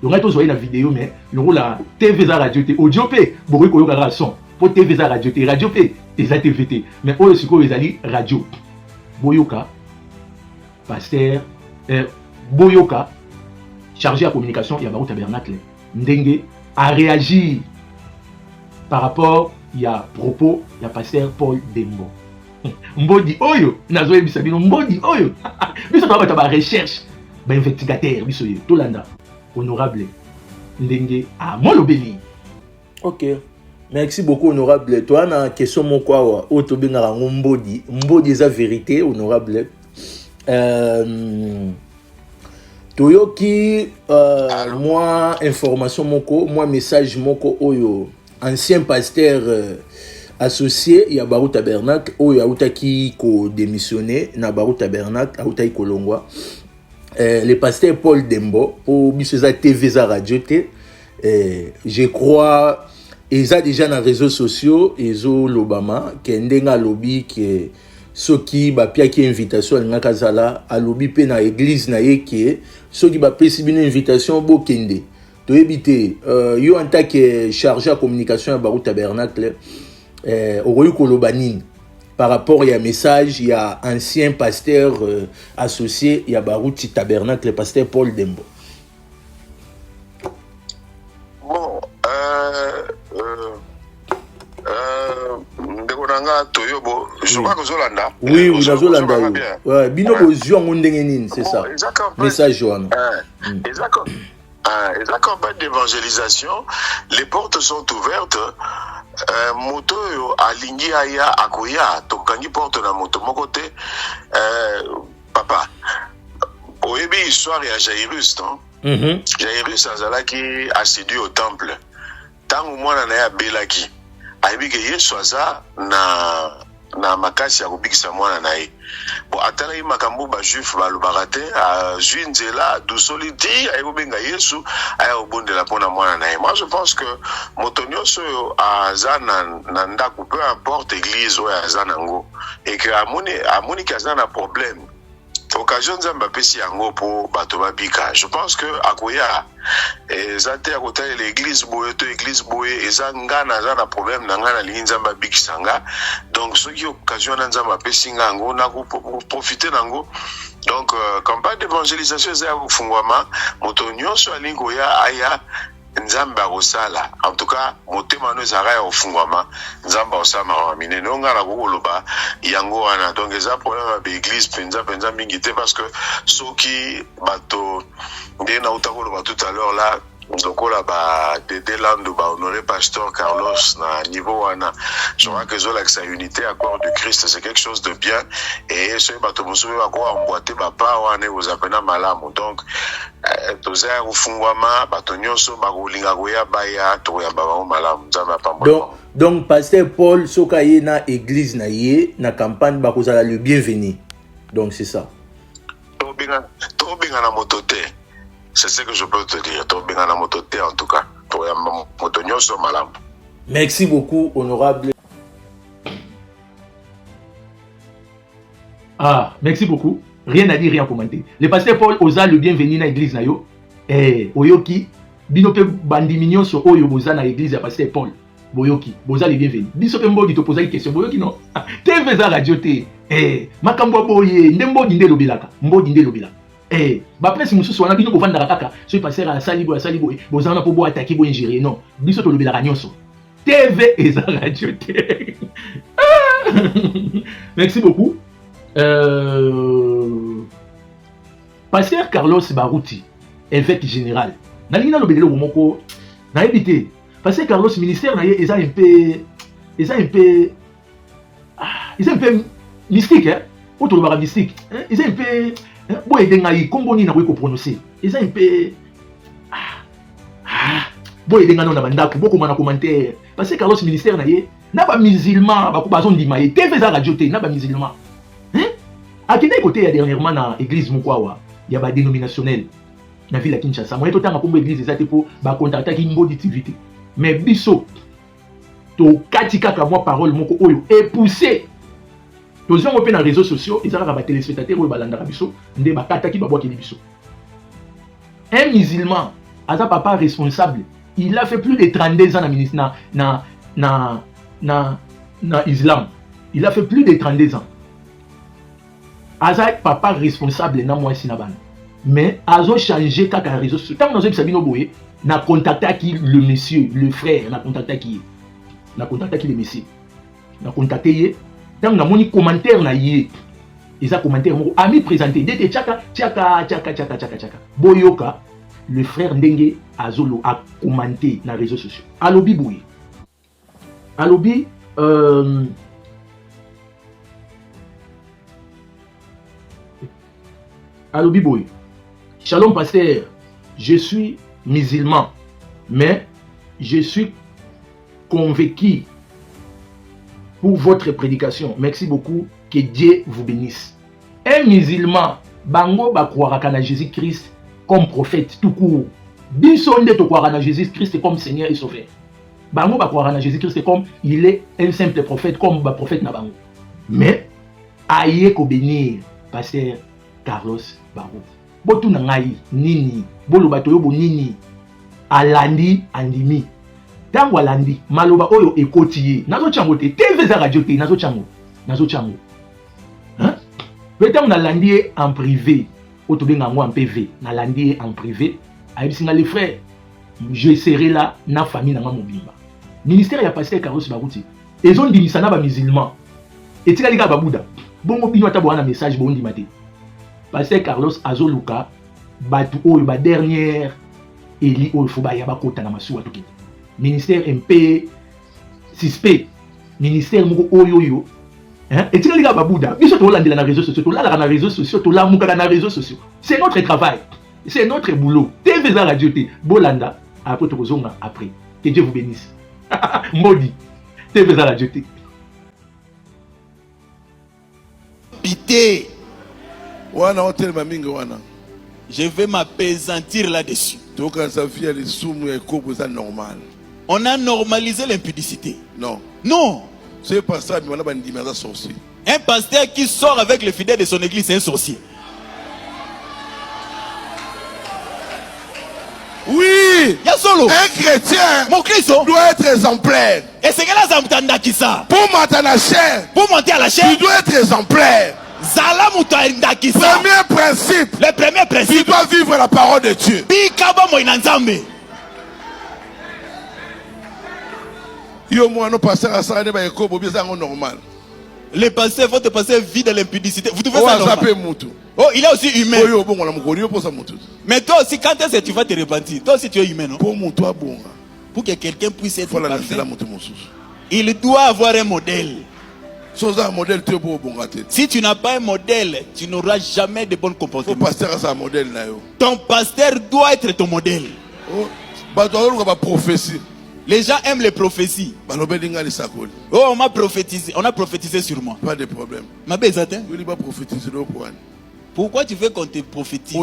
donc to zwa na vidéo mais le la TV za radio te audio pe bokoyi koyoka son po TV za radio te radio pe eza TV te mais oyo siko ezali radio boyoka pasteur boyoka chargé ya communication ya Baruti Tabernacle ndenge à réagir par rapport à propos de pasteur Paul Dembo. Mbodi oyo, nazoye bisabino mbodi oyo. Biso taba ba recherche, ba investigateur biso yo tolanda honorable ndenge a molobeli. OK. Merci beaucoup honorable. Toi na question moko awa o to benga mbodi. Mbodi eza vérité honorable. Toyoki moi information moko moi message moko oyo ancien pasteur associé ya Baruti Tabernacle oyo autaki ko démissionner na Baruti Tabernacle autaki kolongwa le pasteur Paul Dembo o biso za TV za radio te je crois eza déjà na réseaux sociaux ezo lobama kendenga lobby que soki bapiaki invitation alingaka zala alobi pe na église na ye ke soki bapesi bino invitation bokende toyebi te yo en tant que chargé à communication ya Baruti Tabernacle okoki koloba nini par rapport ya message ya ancien pasteur associé ya Baruti Tabernacle pasteur Paul Dembo. Bon ndeko nanga toyobo Je crois que Zolanda. Oui, oui, Zolanda. Ouais, bino kozio ngondengenin, c'est ça. Message Johan. Et la campagne d'évangélisation, les portes sont ouvertes. Moto alingi aya akoya tokangi porte na moto mon côté papa oyebi histoire ya Jairus non Jairus azalaki assidu au temple tangu mwana na ya belaki ayebi ke Yesu aza na makasi ya kobikisa mwana na ye bon atala makambo ba juif balobaka te azwi nzela dusoliti ayekobenga Yesu aya kobondela mpona mwana na ye. Moi je pense que moto nyonso oyo aza na ndako peu importe église oyo aza nango et que amoni ke aza na problème occasion nzambe apesi yango po bato babika. Je pense que akoya eza te akotala l'église boye to église boye eza nga naza na problème na nga nalingi nzambe abikisa nga donc soki occasion na nzambe apesi nga yango nakoprofite nango. Donc campagne d'évangélisation eza ya kofungwama moto nyonso alingi koya aya nzambe akosala en tout cas motema no ezalaka ya kofungwama nzambe akosala makambo minene onga na kokoloba yango wana. Donc eza problème ya baeglise mpenza mingi te parce que soki bato nde nauta koloba tout à l'heure là lokola ba Dédé Lando ba honoré pasteur Carlos na niveau wana je crois que zolakisa unité à corps de Christ c'est quelque chose de bien et ce bato mosusu bako emboîter ba pa wana ozapena malamu. Donc toza kufungwama bato nyonso bakolinga koya baya toya ba malamu nzambe apambola. Donc pasteur Paul soka ye na église na ye na campagne bakozala le bienvenu. Donc c'est ça. Tobinga na motote. C'est ce que je peux te dire. Tobinga na motote en tout cas. Toya moto nyonso malamu. Merci beaucoup honorable. Ah, merci beaucoup. Rien à dire, rien à commenter. Le pasteur Paul osa le bienvenu na église na yo. Oyoki binope bandi mignon sur oyo boza na église ya pasteur Paul. Boyoki, boza le bienvenu. Biso pe mbodi to posa une question. Boyoki non. TV za radio te. Makambo boye ndembo dinde lobelaka. Mbodi nde lobelaka. Ba presse mususu wana bino kovanda kaka. So pasteur a sali boye. Boza na po bo attaquer bo ingérer non. Biso to lobelaka nyonso. TV eza radio te. Merci beaucoup. Pasteur Carlos Barouti, évêque général. Nalina lobelelo moko na évité. Pasteur Carlos ministère na est un peu mystique hein. Auto le mystique. Ils un peu bon edenga yi komboni na ko prononcer. Ils un peu bon edenga na bandako beaucoup mana commentaire. Pasteur Carlos ministère na ba musulman ba ko bazon ndima ye TV za radio te na ba musulman. À quel côté il y a dernièrement dans l'église Mukwawa, il y a des dénominationnels dans la ville de Kinshasa. Moi, tout le temps, comme l'église, c'est pour contacter qui une activité. Mais biso, to katika ka moi parole moko oyo et pousser. Tous gens open dans les réseaux sociaux, ils ont des téléspectateurs ou balanda biso, ndé ba kataki ba boki biso. Un musulman, asa papa responsable, il a fait plus de 32 ans dans ministère na islam. Il a fait plus de 32 ans. Aza papa responsable na moi sinaban mais azo changer kaka réseau social tant nous sabino boye na contacter qui le monsieur le frère na contacter qui le monsieur na contacter tant na moni commentaire na yé isa commentaire mo ami présenté dete chaka boyoka le frère ndenge azolo a commenter na réseaux sociaux alobi boye alobi Allo Biboy. Shalom pasteur, je suis musulman, mais je suis convaincu pour votre prédication. Merci beaucoup, que Dieu vous bénisse. Un musulman, bango ba croire à Jésus-Christ comme prophète tout court. Bisonde te croire à Jésus-Christ comme Seigneur et Sauveur. Bango ba croire à Jésus-Christ comme il est un simple prophète comme ba prophète na bango. Mais aye ko bénir pasteur Carlos Barou. Botu na ngai nini boloba to yobo nini alandi andimi tango alandi maloba oyo ekoti nazo chango te TV za radio te nazo chango hein peut-être on a landi en privé oto benga ngo en PV na landi en privé ayisinga les frères je serai là na famille na mobimba ministère ya pasteur Carlos Barouti ezondimisa na ba musulman Et tu as dit Babuda. Bon, on a un message, bon, dit Pasteur Carlos Azoluka, batu oyo ba dernière eli oyo fo ba ya ba kota na masuwa toki. Ministère MP suspect. Ministère moko oyo hein? Et tu as dit Babuda. Biso to landela na réseaux sociaux, to la na réseaux sociaux, to la muka na réseaux sociaux. C'est notre travail. C'est notre boulot. TV za radio te bolanda après to kozonga après. Que Dieu vous bénisse. Modi. TV za radio te. Pité. Je vais m'apaisantir là-dessus. On a normalisé l'impudicité. Non. Non. C'est pas ça, mais on a un sorcier. Un pasteur qui sort avec les fidèles de son église, c'est un sorcier. Oui. Yasolo. Un chrétien mon Christ doit être exemplaire. Et c'est que là, ça qui ça. Pour monter à la chair. Pour monter à la chair. Tu dois être exemplaire. Premier principe. Le premier principe. Tu dois vivre la parole de Dieu. Yo moi non passer à ça ba eko bobi ça normal. Les pasteurs vont te passer vie de l'impudicité. Vous trouvez ça normal? Oh, il est aussi humain. Mais toi aussi, quand est-ce que tu vas te repentir? Toi aussi, tu es humain, non? Pour que quelqu'un puisse être parfait, il doit avoir un modèle. Si tu n'as pas un modèle, tu n'auras jamais de bon comportement. Ton pasteur doit être ton modèle. Les gens aiment les prophéties. Oh, on m'a prophétisé. On a prophétisé sur moi. Pas de problème. Pourquoi tu veux qu'on te prophétise?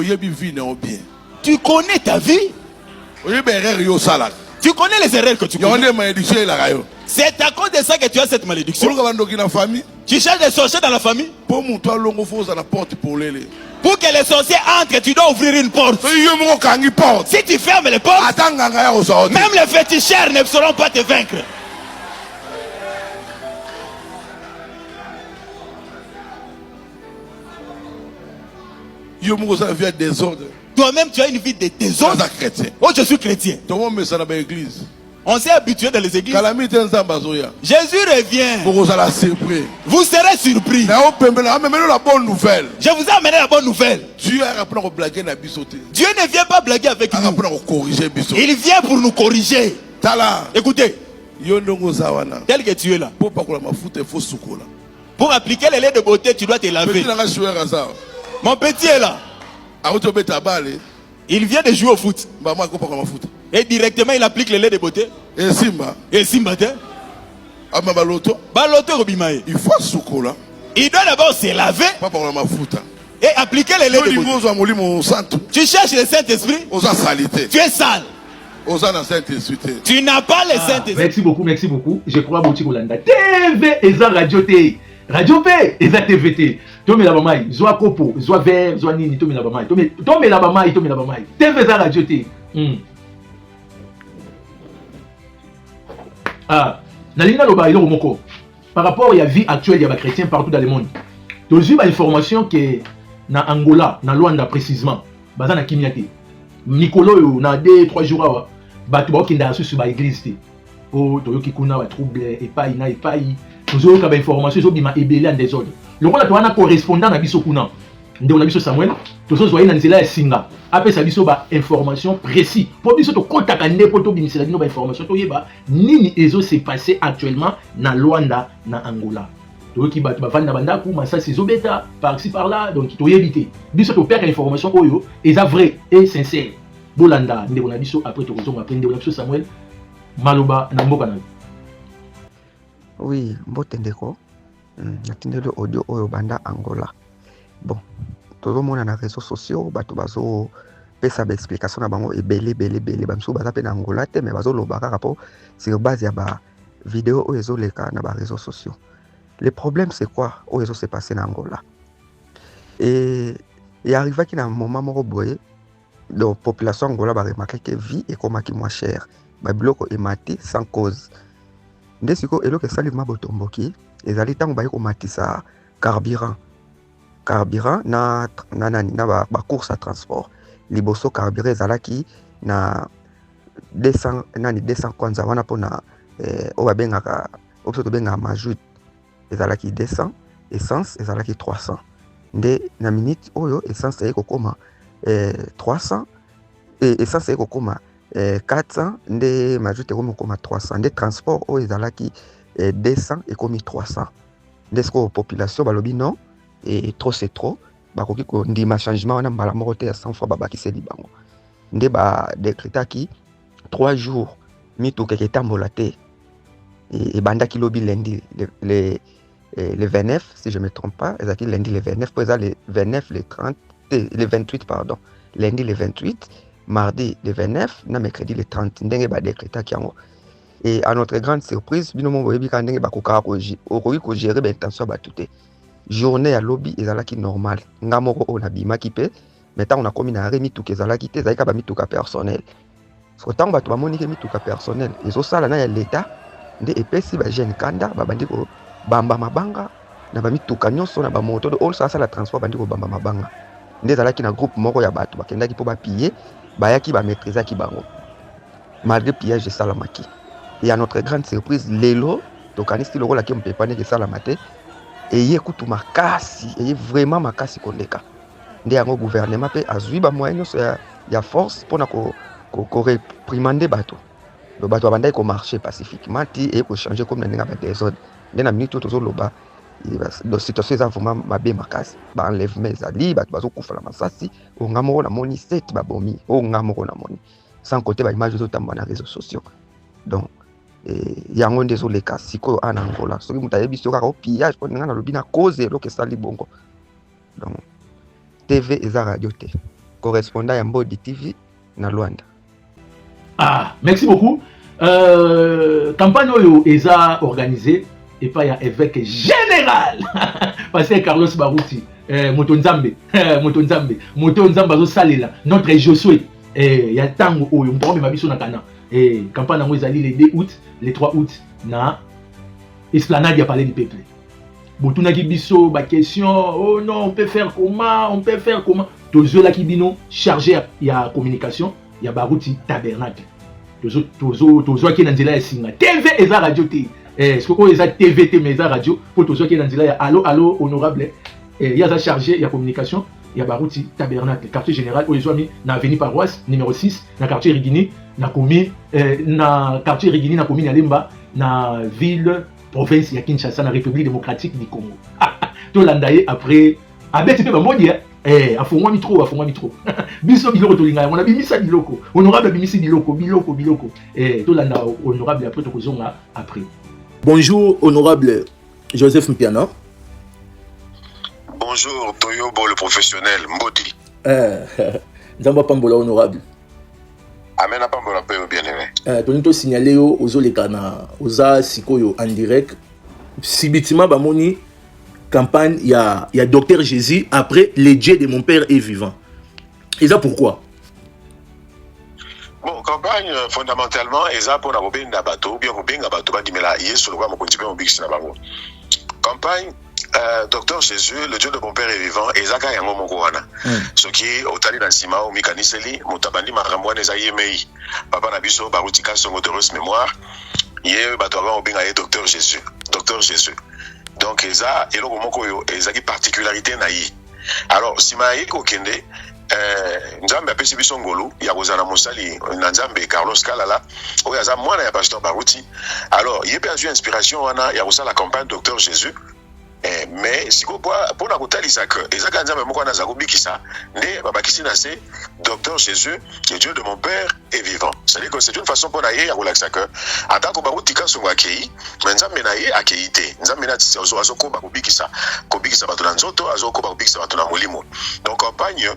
Tu connais ta vie. Tu connais les erreurs que tu connais. C'est à cause de ça que tu as cette malédiction. Tu cherches des sorciers dans la famille. Pour que les sorciers entrent, tu dois ouvrir une porte. Si tu fermes les portes, même les féticheurs ne sauront pas te vaincre. Toi-même, tu as une vie de désordre. Oh, je suis chrétien. On s'est habitué dans les églises. Jésus revient. Vous serez surpris. Je vous ai amené la bonne nouvelle. Dieu ne vient pas blaguer avec nous. Il vient pour nous corriger. Écoutez. Tel que tu es là. Pour appliquer les laits de beauté, tu dois te laver. Mon petit est là. Il vient de jouer au foot. Et directement il applique le lait de beauté. Et Simba. Il doit d'abord se laver. Et appliquer le lait de beauté. Tu cherches le Saint-Esprit. Tu es sale. Tu n'as pas le Saint-Esprit. Merci beaucoup, merci beaucoup. Je crois que Kolanda TV et Radio T. Radio P et TVT. Tomé la bamaï, zoa kopo, zoa vert, zoa nini, tomé la bamaï. Tomé la bamaï, tomé la bamaï. TV za Radio T. Ah, Nalina Loba ilo moko. Par rapport à la vie actuelle, il y a des chrétiens partout dans le monde. Tu as eu l'information que na Angola, na Luanda précisément, bazana kimiate. Nicolo na 2-3 jours batu ba kinda sur ba église té. Oh, to yoki kuna ba trouble et pas ina et pas i. Nous avons des informations sur bima ebele en désordre. Le rôle de un correspondant à biso kuna. Ndé on a biso Samuel, to so zoyina nzela ya singa. Après ça biso ba information précis. Pour biso to contacter ndé pour to bimisela bino ba information to yeba nini ezo se passer actuellement na Luanda na Angola. To ki ba vanda banda ku masa sezo beta par-ci par-là donc to yebité. Biso to perdre information oyo eza vrai et sincère. Bolanda ndé on a biso après to kozonga après ndé on a biso Samuel maloba na mboka na. Oui, mbote ndeko. Natindele audio oyo banda Angola. Bon, tout le monde na réseaux sociaux, bato bazo pesa ba explication na bango ebele bamso baza pe na Angola te mais bazo lobaka rapport sur base ya ba vidéo oyo ezoleka na ba réseaux sociaux. Le problème c'est quoi? Oyo ezo se passer na Angola. Et il arriva ki na moment moko boye donc population Angola ba remarquer que vie est comme qui moins cher. Ba biloko emati sans cause. Nde siko eloko salima botomboki ezali tango bayi komatisa carburant na ba course à transport liboso carburant ezalaki na 200 kwanza wana pona o babengaka opso to benga majout ezalaki 200, essence ezalaki 300. Nde na minute oyo essence ekokoma 300 et essence ekokoma 400 nde majoute ekokoma 300. Nde transport oyo ezalaki 200 ekomi 300. Nde siko population balobi non et trop c'est trop bakoki ko ndima changement wana mbala moko te ya 100 fois babakiseli bango. Nde ba décrétaki 3 jours mituka etambola te et bandaki lobi lundi le 29 si je me trompe pas, ezaki lundi le 29 pour le 29 le 30 le 28 pardon, lundi le 28, mardi le 29 na mercredi le 30 ndenge ba décrétaki yango. Et à notre grande surprise bino mo boyebi ka ndenge bakoka ko gérer ba intention ba tuté. Journée ya lobby ezalaki normal ngamoko on abimaki pe mais tant on a commis na mituka ezalaki te ezalaki ba mituka personnel. So tant bato bamoni ke mituka personnel ezosala na ya l'état nde epesi ba jeune kanda babandi ko bamba mabanga na ba mituka nyonso na ba moto de all ça la transport bandi ko bamba mabanga. Nde ezalaki na groupe moko ya bato bakendaki po ba piller bayaki ba maîtriser ki bango malgré pillage esalamaki. Et à notre grande surprise lelo tokanisi loko la ki mpepane ke salamate eye kutu makasi eye vraiment makasi kondeka. Nde yango gouvernement pe azwi ba moyen nyonso ya force pona ko réprimander bato. Le bato abandai ko marcher pacifiquement ti et ko changer comme na ba désordre. Nde na minute tozo loba la situation est vraiment mabe makasi. Ba enlèvement ezali bato bazo kufa la masasi o ngamoko na moni 7 babomi o ngamoko na moni sans côté ba image zo tamba na réseaux sociaux. Donc yango ndezo leka siko en Angola soki mutayebi soka ko pillage ko ngana lobi na cause loke sali bongo. Donc TV eza radio te correspondant ya Mbodi TV na Luanda. Ah, merci beaucoup. Campagne oyo eza organisée et pas ya évêque général Pasteur Carlos Barouti moto nzambe azo salela notre Josué ya tango oyo mpo ba biso na kana campagne yango ezali le 2 août le 3 août na esplanade ya palais du peuple. Botunaki biso ba question oh non on peut faire comment tozo la kibino chargé ya communication ya Barouti tabernacle tozo ki na nzela ya singa TV eza radio te est-ce que eza TV te mais eza radio pour tozo ki na nzela ya allo honorable ya za chargé ya communication ya Barouti tabernacle quartier général oyo ezwami na avenue paroisse numéro 6 na quartier Rigini na commune na quartier Rigini na commune ya Lemba na ville province ya Kinshasa na République démocratique du Congo. Tolanda ye après abeti pe ba modi afongwa mitro biso biloko tolinga on a bimisa biloko honorable bimisi biloko tolanda honorable après tokozonga après. Bonjour honorable Joseph Mpiana. Bonjour Toyobo le professionnel Mbodi. Nzamba pambola honorable. Amen pambola pe bien-aimé. Tonito signaler yo ozoleka na oza sikoyo en direct sibitima bamoni campagne il y a Docteur Jésus après les dieux de mon père est vivant. Et ça pourquoi? Bon, campagne fondamentalement et ça pour la robinda bateau bien robinga bateau ba dimela yesu le roi mo continuer mon bix na bango. Campagne Docteur Jésus, le Dieu de mon père est vivant, et Zaka yango moko wana. Ce qui otali na sima o mikaniseli motabandi marambo na zayemei. Papa na biso barutika son heureuse mémoire. Ye bato ba obinga ye Docteur Jésus. Docteur Jésus. Donc eza eloko moko yo ezaki particularité na yi. Alors sima yi kokende nzambe apesi biso ngolu ya kozana mosali na nzambe Carlos Kalala oyo aza mwana ya pasteur Baruti. Alors ye pe azwi inspiration wana ya kosala campagne Docteur Jésus. Mais si vous pour la côté Isaac, Isaac a dit mais moi on bikisa, né babakisi na se Docteur Jésus, le Dieu de mon père est vivant. C'est-à-dire que c'est une façon pour naïe à relaxer que en tant que barutika son akei, mais nzambe naïe akeite, nzambe na tsi ozo ko bakubikisa, kobikisa bato na nzoto, azo ko bakubikisa bato na molimo. Donc campagne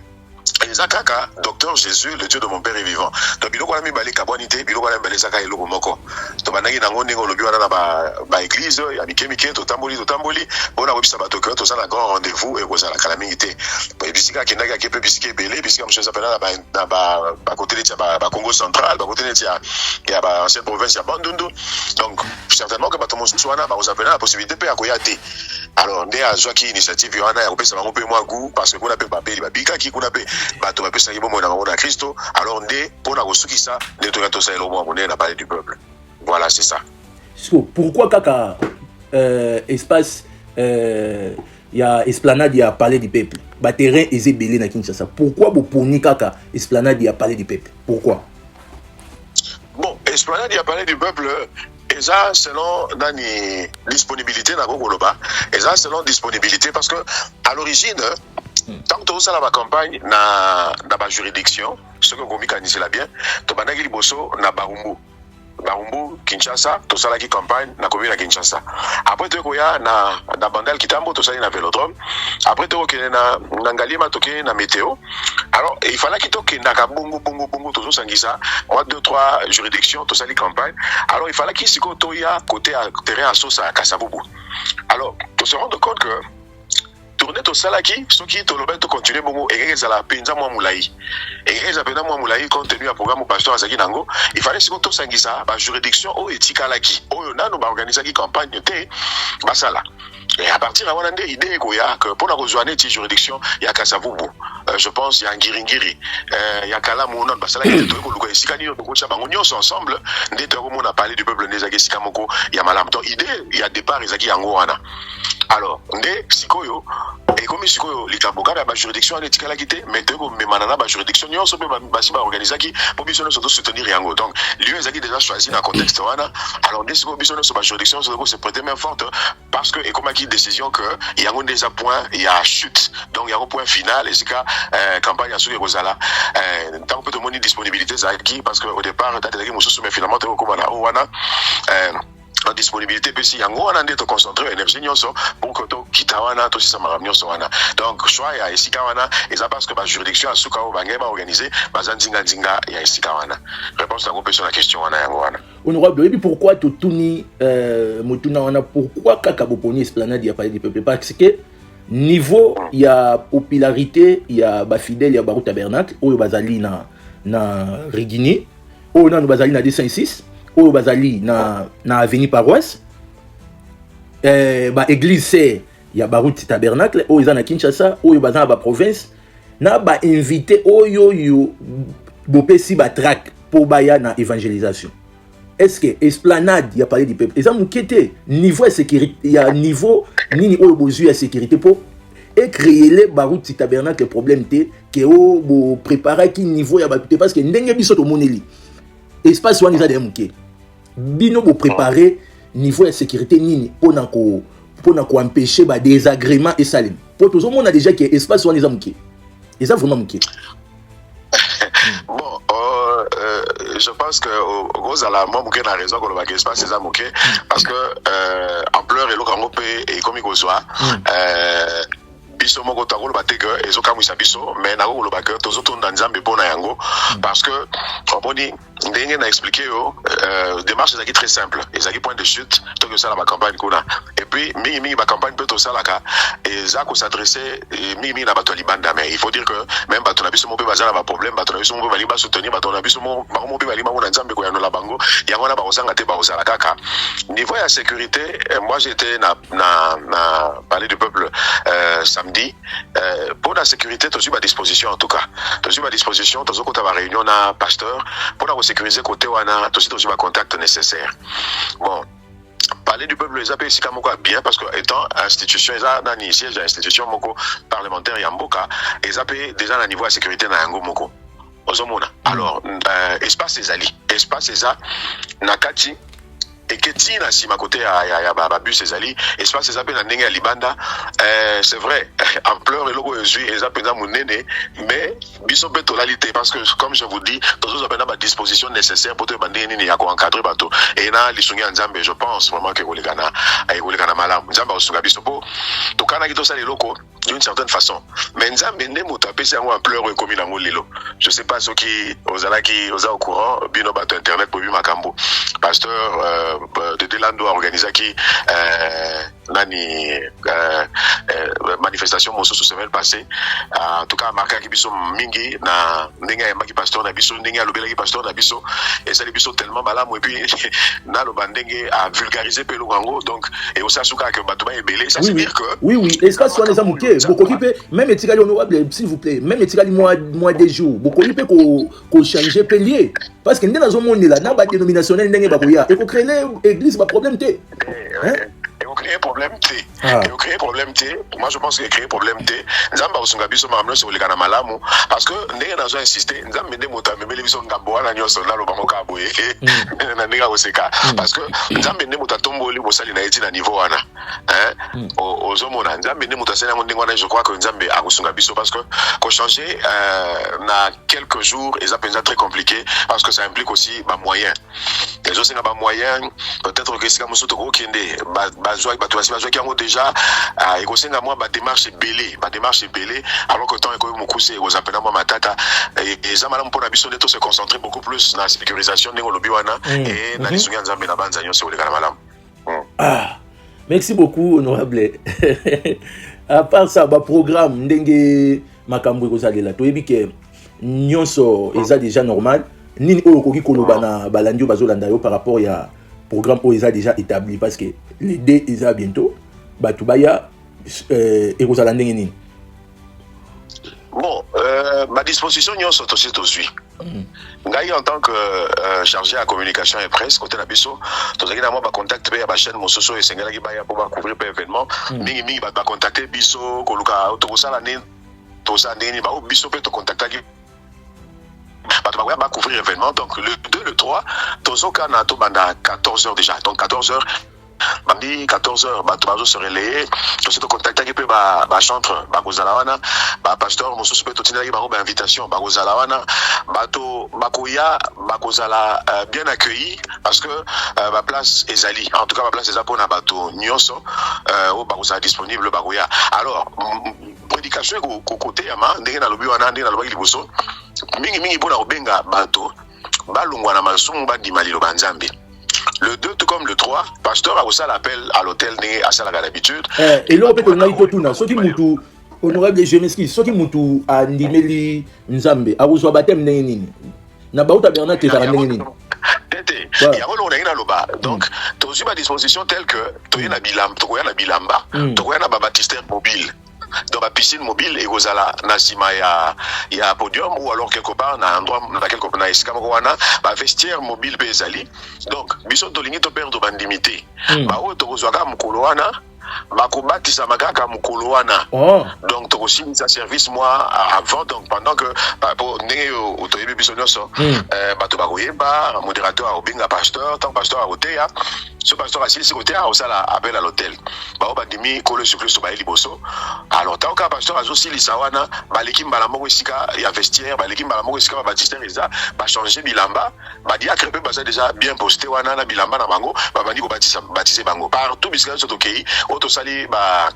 Ezakaka, Docteur Jésus, le Dieu de mon père est vivant. Donc biloko na mi bali kabonité, biloko na mbele zaka eloko moko. To banaki nango ndenge lobi wana na ba église ya mikemike to tamboli bona kobisa bato que to ça na grand rendez-vous et kozala kala mingité. Ba bisika kendaka ke pe bisika belé, bisika mshoza pena na ba côté de ba Congo central, ba côté de ya ba ancienne province ya Bandundu. Donc certainement que bato mosusu wana ba ozapena la possibilité pe akoyate. Alors ndé azwa ki initiative wana ya kopesa bango pe mwa goût parce que kuna pe babeli babika ki kuna pe bato bapesa ki bomo na bango na Kristo. Alors ndé pona kosukisa ndé to yato sa elo mwa monene na parler du peuple. Voilà, c'est ça. So, pourquoi kaka espace il y a esplanade il y a palais du peuple ba terrain ezebelé na Kinshasa pourquoi bo poni kaka esplanade il y a palais du peuple pourquoi bon esplanade il y a palais du peuple et ça selon nani disponibilité na Goloba et ça selon disponibilité parce que à l'origine tant que ça la campagne na ba juridiction ce que Gomi kanisi la bien to banaki liboso na Barumbu, Kinshasa, tout ça là qui campagne, na commune à Kinshasa. Après, tu as na Bandal Kitambo, tout ça na Vélodrome. Après, tu as na Ngalima, tu as na Météo. Alors, il fallait qu'il y ait na Bungu, tout ça, Sangisa, 2, 3 juridictions, tout ça, les campagnes. Alors, il fallait qu'il y ait côté terrain à sauce à Kassaboubou. Alors, tu se rends compte que tourner tout ça là qui, ceux qui te le to continuer bongo et ça la penza moi moulai et ça penza moi moulai compte tenu à programme pasteur Azaki Nango il fallait que tout sangisa ba juridiction o etika là qui o nano ba organiser qui campagne té ba ça là et à partir avant d'idée idée que pour la rejoindre cette juridiction il y a Kassavubu je pense il y a Ngiringiri il y a Kalamu non ba ça là il doit ko esika ni ko cha bango nyonso ensemble ndete ko mona parler du peuple nezaki sikamoko il y a malam to idée il y a départ ezaki yango wana alors ndé sikoyo et comme sikoyo likaboka ba juridiction etika la quitté mais de ko memana ba juridiction nyonso pe ba si ba organiser qui pour biso surtout soutenir yango donc lui ezaki déjà choisi dans contexte wana alors ndé sikoyo biso sur ba juridiction se prêter main forte parce que et comme qui décision que il y a un déjà point il y a chute donc il y a un point final et c'est que campagne à soulever Rosala tant que tout le monde disponibilité ça qui parce que au départ t'as dit monsieur mais finalement tu comme là wana la disponibilité puis si yango wana ndeto concentrer énergie nyonso pour que to kitawana to sisa maram nyonso wana donc choix ya esika wana et ça parce que ba juridiction asuka o bangema organiser bazanzinga nzinga ya esika wana réponse na question la question wana yango wana honorable et puis pourquoi totuni motuna wana pourquoi kaka boponi esplanade ya palais du peuple parce que niveau il y a popularité il y a ba fidèle il y a Barou Tabernacle oyo bazali na Rigini oyo na bazali na 256 oyo bazali na avenue paroisse ba église c'est il y a Barou Tabernacle oyo za na Kinshasa oyo bazana ba province na ba invité oyo yo bopesi ba track pour baya na évangélisation. Est-ce que esplanade il y a parlé du peuple et ça m'inquiète niveau de sécurité il y a niveau nini oyo besoin de sécurité pour et créer les Barou Tabernacle problème té que o bo préparer qui niveau ya ba parce que ndenge biso to moneli espace wana za de muké bino bo préparer niveau de sécurité nini pour na ko empêcher ba désagrément et salim pour tout le monde a déjà que espace wana za muké et ça vraiment muké bon je pense que Rosala moi muké na raison que le bagage espace c'est ça muké parce que ampleur et le grand et comme il soit biso moko takolo bateke ezoka mwisa biso mais nako lo baker tozo tonda nzambe pona yango parce que oboni ndenge na expliquer yo démarche est très simple ezaki point de chute to que ça la campagne kuna et puis mingi ba campagne peut to ça la ka et ça ko s'adresser mingi na bato libanda mais il faut dire que même bato na biso mo pe bazala ba problème bato na biso mo pe bali ba soutenir bato na biso mo pe bali ma na nzambe ko yano la bango yango na ba osanga te ba osala kaka niveau ya sécurité moi j'étais na parler du peuple samedi pour la sécurité tu suis à disposition en tout cas tu suis à disposition tu as une réunion na pasteur pour la sécuriser côté wana tu suis à contact nécessaire bon parler du peuple les appels ici comme bien parce que étant institution ça ni siège institution moko parlementaire yamboka les appels déjà à niveau de sécurité na yango moko ozomona alors espace ça nakati et que tina si ma côté ya bus ezali espace ezapé na ndenge ya libanda c'est vrai ampleur et logo ezui ezapé na munene mais biso beto lalité parce que comme je vous dis tous ont pas disposition nécessaire pour te bander nini ya ko encadrer bateau et na lisungi nzambe je pense vraiment que kolikana malamu nzamba osunga biso po to kana kito sala loko d'une certaine façon mais nzambe ne moto apesi yango ampleur e komi na molilo je sais pas ceux qui ozalaki oza au courant bino bato internet pour bi makambo pasteur de Delando a organisé qui manifestation mosusu semaine passée en tout cas marqué qui biso mingi na ndenge ya maki pasteur na biso ndenge ya lobela ki pasteur na biso et ça les biso tellement malamu et puis na lo bandenge a vulgariser pe longo donc et aussi asuka que bato ba ebele ça c'est dire que oui espace soit les amuké beaucoup occupé même etikali honorable s'il vous plaît même etikali mois des jours beaucoup occupé ko changer pelier parce que ndena zo monde là na ba dénominationnel ndenge ba koya et ko créer église ba problème té hein créer problème T. Et créer problème T, moi je pense que créer problème T, Nzamba osunga biso makamno se oleka na malamu parce que ndenge nazo insister, Nzamba mende moto amemeli biso ngambo wana nyoso na lobango ka boye. Na ndenge oseka parce que Nzamba mende moto tomboli bosali na eti na niveau wana. Hein? Ozomona Nzamba mende moto asena ndenge wana, je crois que Nzamba akosunga biso parce que ko changer na quelques jours et ça peut être très compliqué parce que ça implique aussi ba moyens. Les autres ba moyens, peut-être que c'est comme ça to kende bazwa qui ont déjà et ko senga moi ba démarche belé alors que temps ko mukuse ko zapena moi matata et ça madame pour biso de se concentrer beaucoup plus na sécurisation ndenge lobi wana et na lisunga nzambe na banza nyonso ole kana malamu. Merci beaucoup honorable. À part ça ba programme ndenge makambo ko salela to ebike nyonso eza déjà normal nini oyo koki koloba na balandi bazolanda yo par rapport ya programme oyo eza déjà établi parce que les deux eza bientôt batubaya ekozala ndenge nini. Bon, ma disposition nyonso aussi suis. Ngai en tant que chargé à communication et presse côté na biso tozaki na moi ba contact pe ya ba chaîne mososo et sengela ki ba ya pour ba couvrir pe événement mingi ba contacter biso koluka tokosala nini tosa ndeni ba biso pe to contacter on va couvrir l'événement. Donc le 2, le 3, Tozoka na to banda 14h déjà. Donc 14h, bandi 14h, bato se relayer. To se contacter qui peut ba chantre, ba gozalawana, ba pasteur mosso peut to tinaki ba invitation, ba gozalawana, bato bakoya, ba gozala bien accueilli parce que ba place ezali. En tout cas ba place ezali pour na bato nyonso o ba gozala disponible ba goya. Alors prédication côté yama ndenge na lobi wana ndenge na lobi liboso mingi bona obenga bato balungwa na masumu bandima lilo banzambe. Le 2 tout comme le 3 pasteur a aussi l'appel à l'hôtel né à la d'habitude et là peut-être na itotuna soki mutu honorable je m'excuse soki mutu a ndimeli nzambe a uzwa batem ndenge nini na bauta Bernard te ndenge nini tete ya rolo na ina loba donc to suis à disposition tel que to yena bilamba to yena bilamba to yena ba baptistère mobile dans la piscine mobile et gozala nasima ya podium ou alors quelque part na endroit na quelque part na esika wana ba vestiaire mobile bezali donc biso to lingi to perdre bandimité ba o to kozwaka mukolo wana bakobatisa makaka mukolo wana donc to kosinisa service moi avant donc pendant que pour ndenge otoyebi biso nyonso bato bakoyeba modérateur obinga pasteur tant pasteur a oteya ce pasteur a silisi côté a osala appel à l'hôtel ba obandimi kolo surprise ba liboso alors tant que pasteur azo silisa wana baleki mbala moko esika ya vestiaire baleki mbala moko esika ba baptistère eza ba changer bilamba ba diacre pe baza déjà bien posté wana na bilamba na bango ba bandi ko baptiser bango partout bisika so tokei otosali ba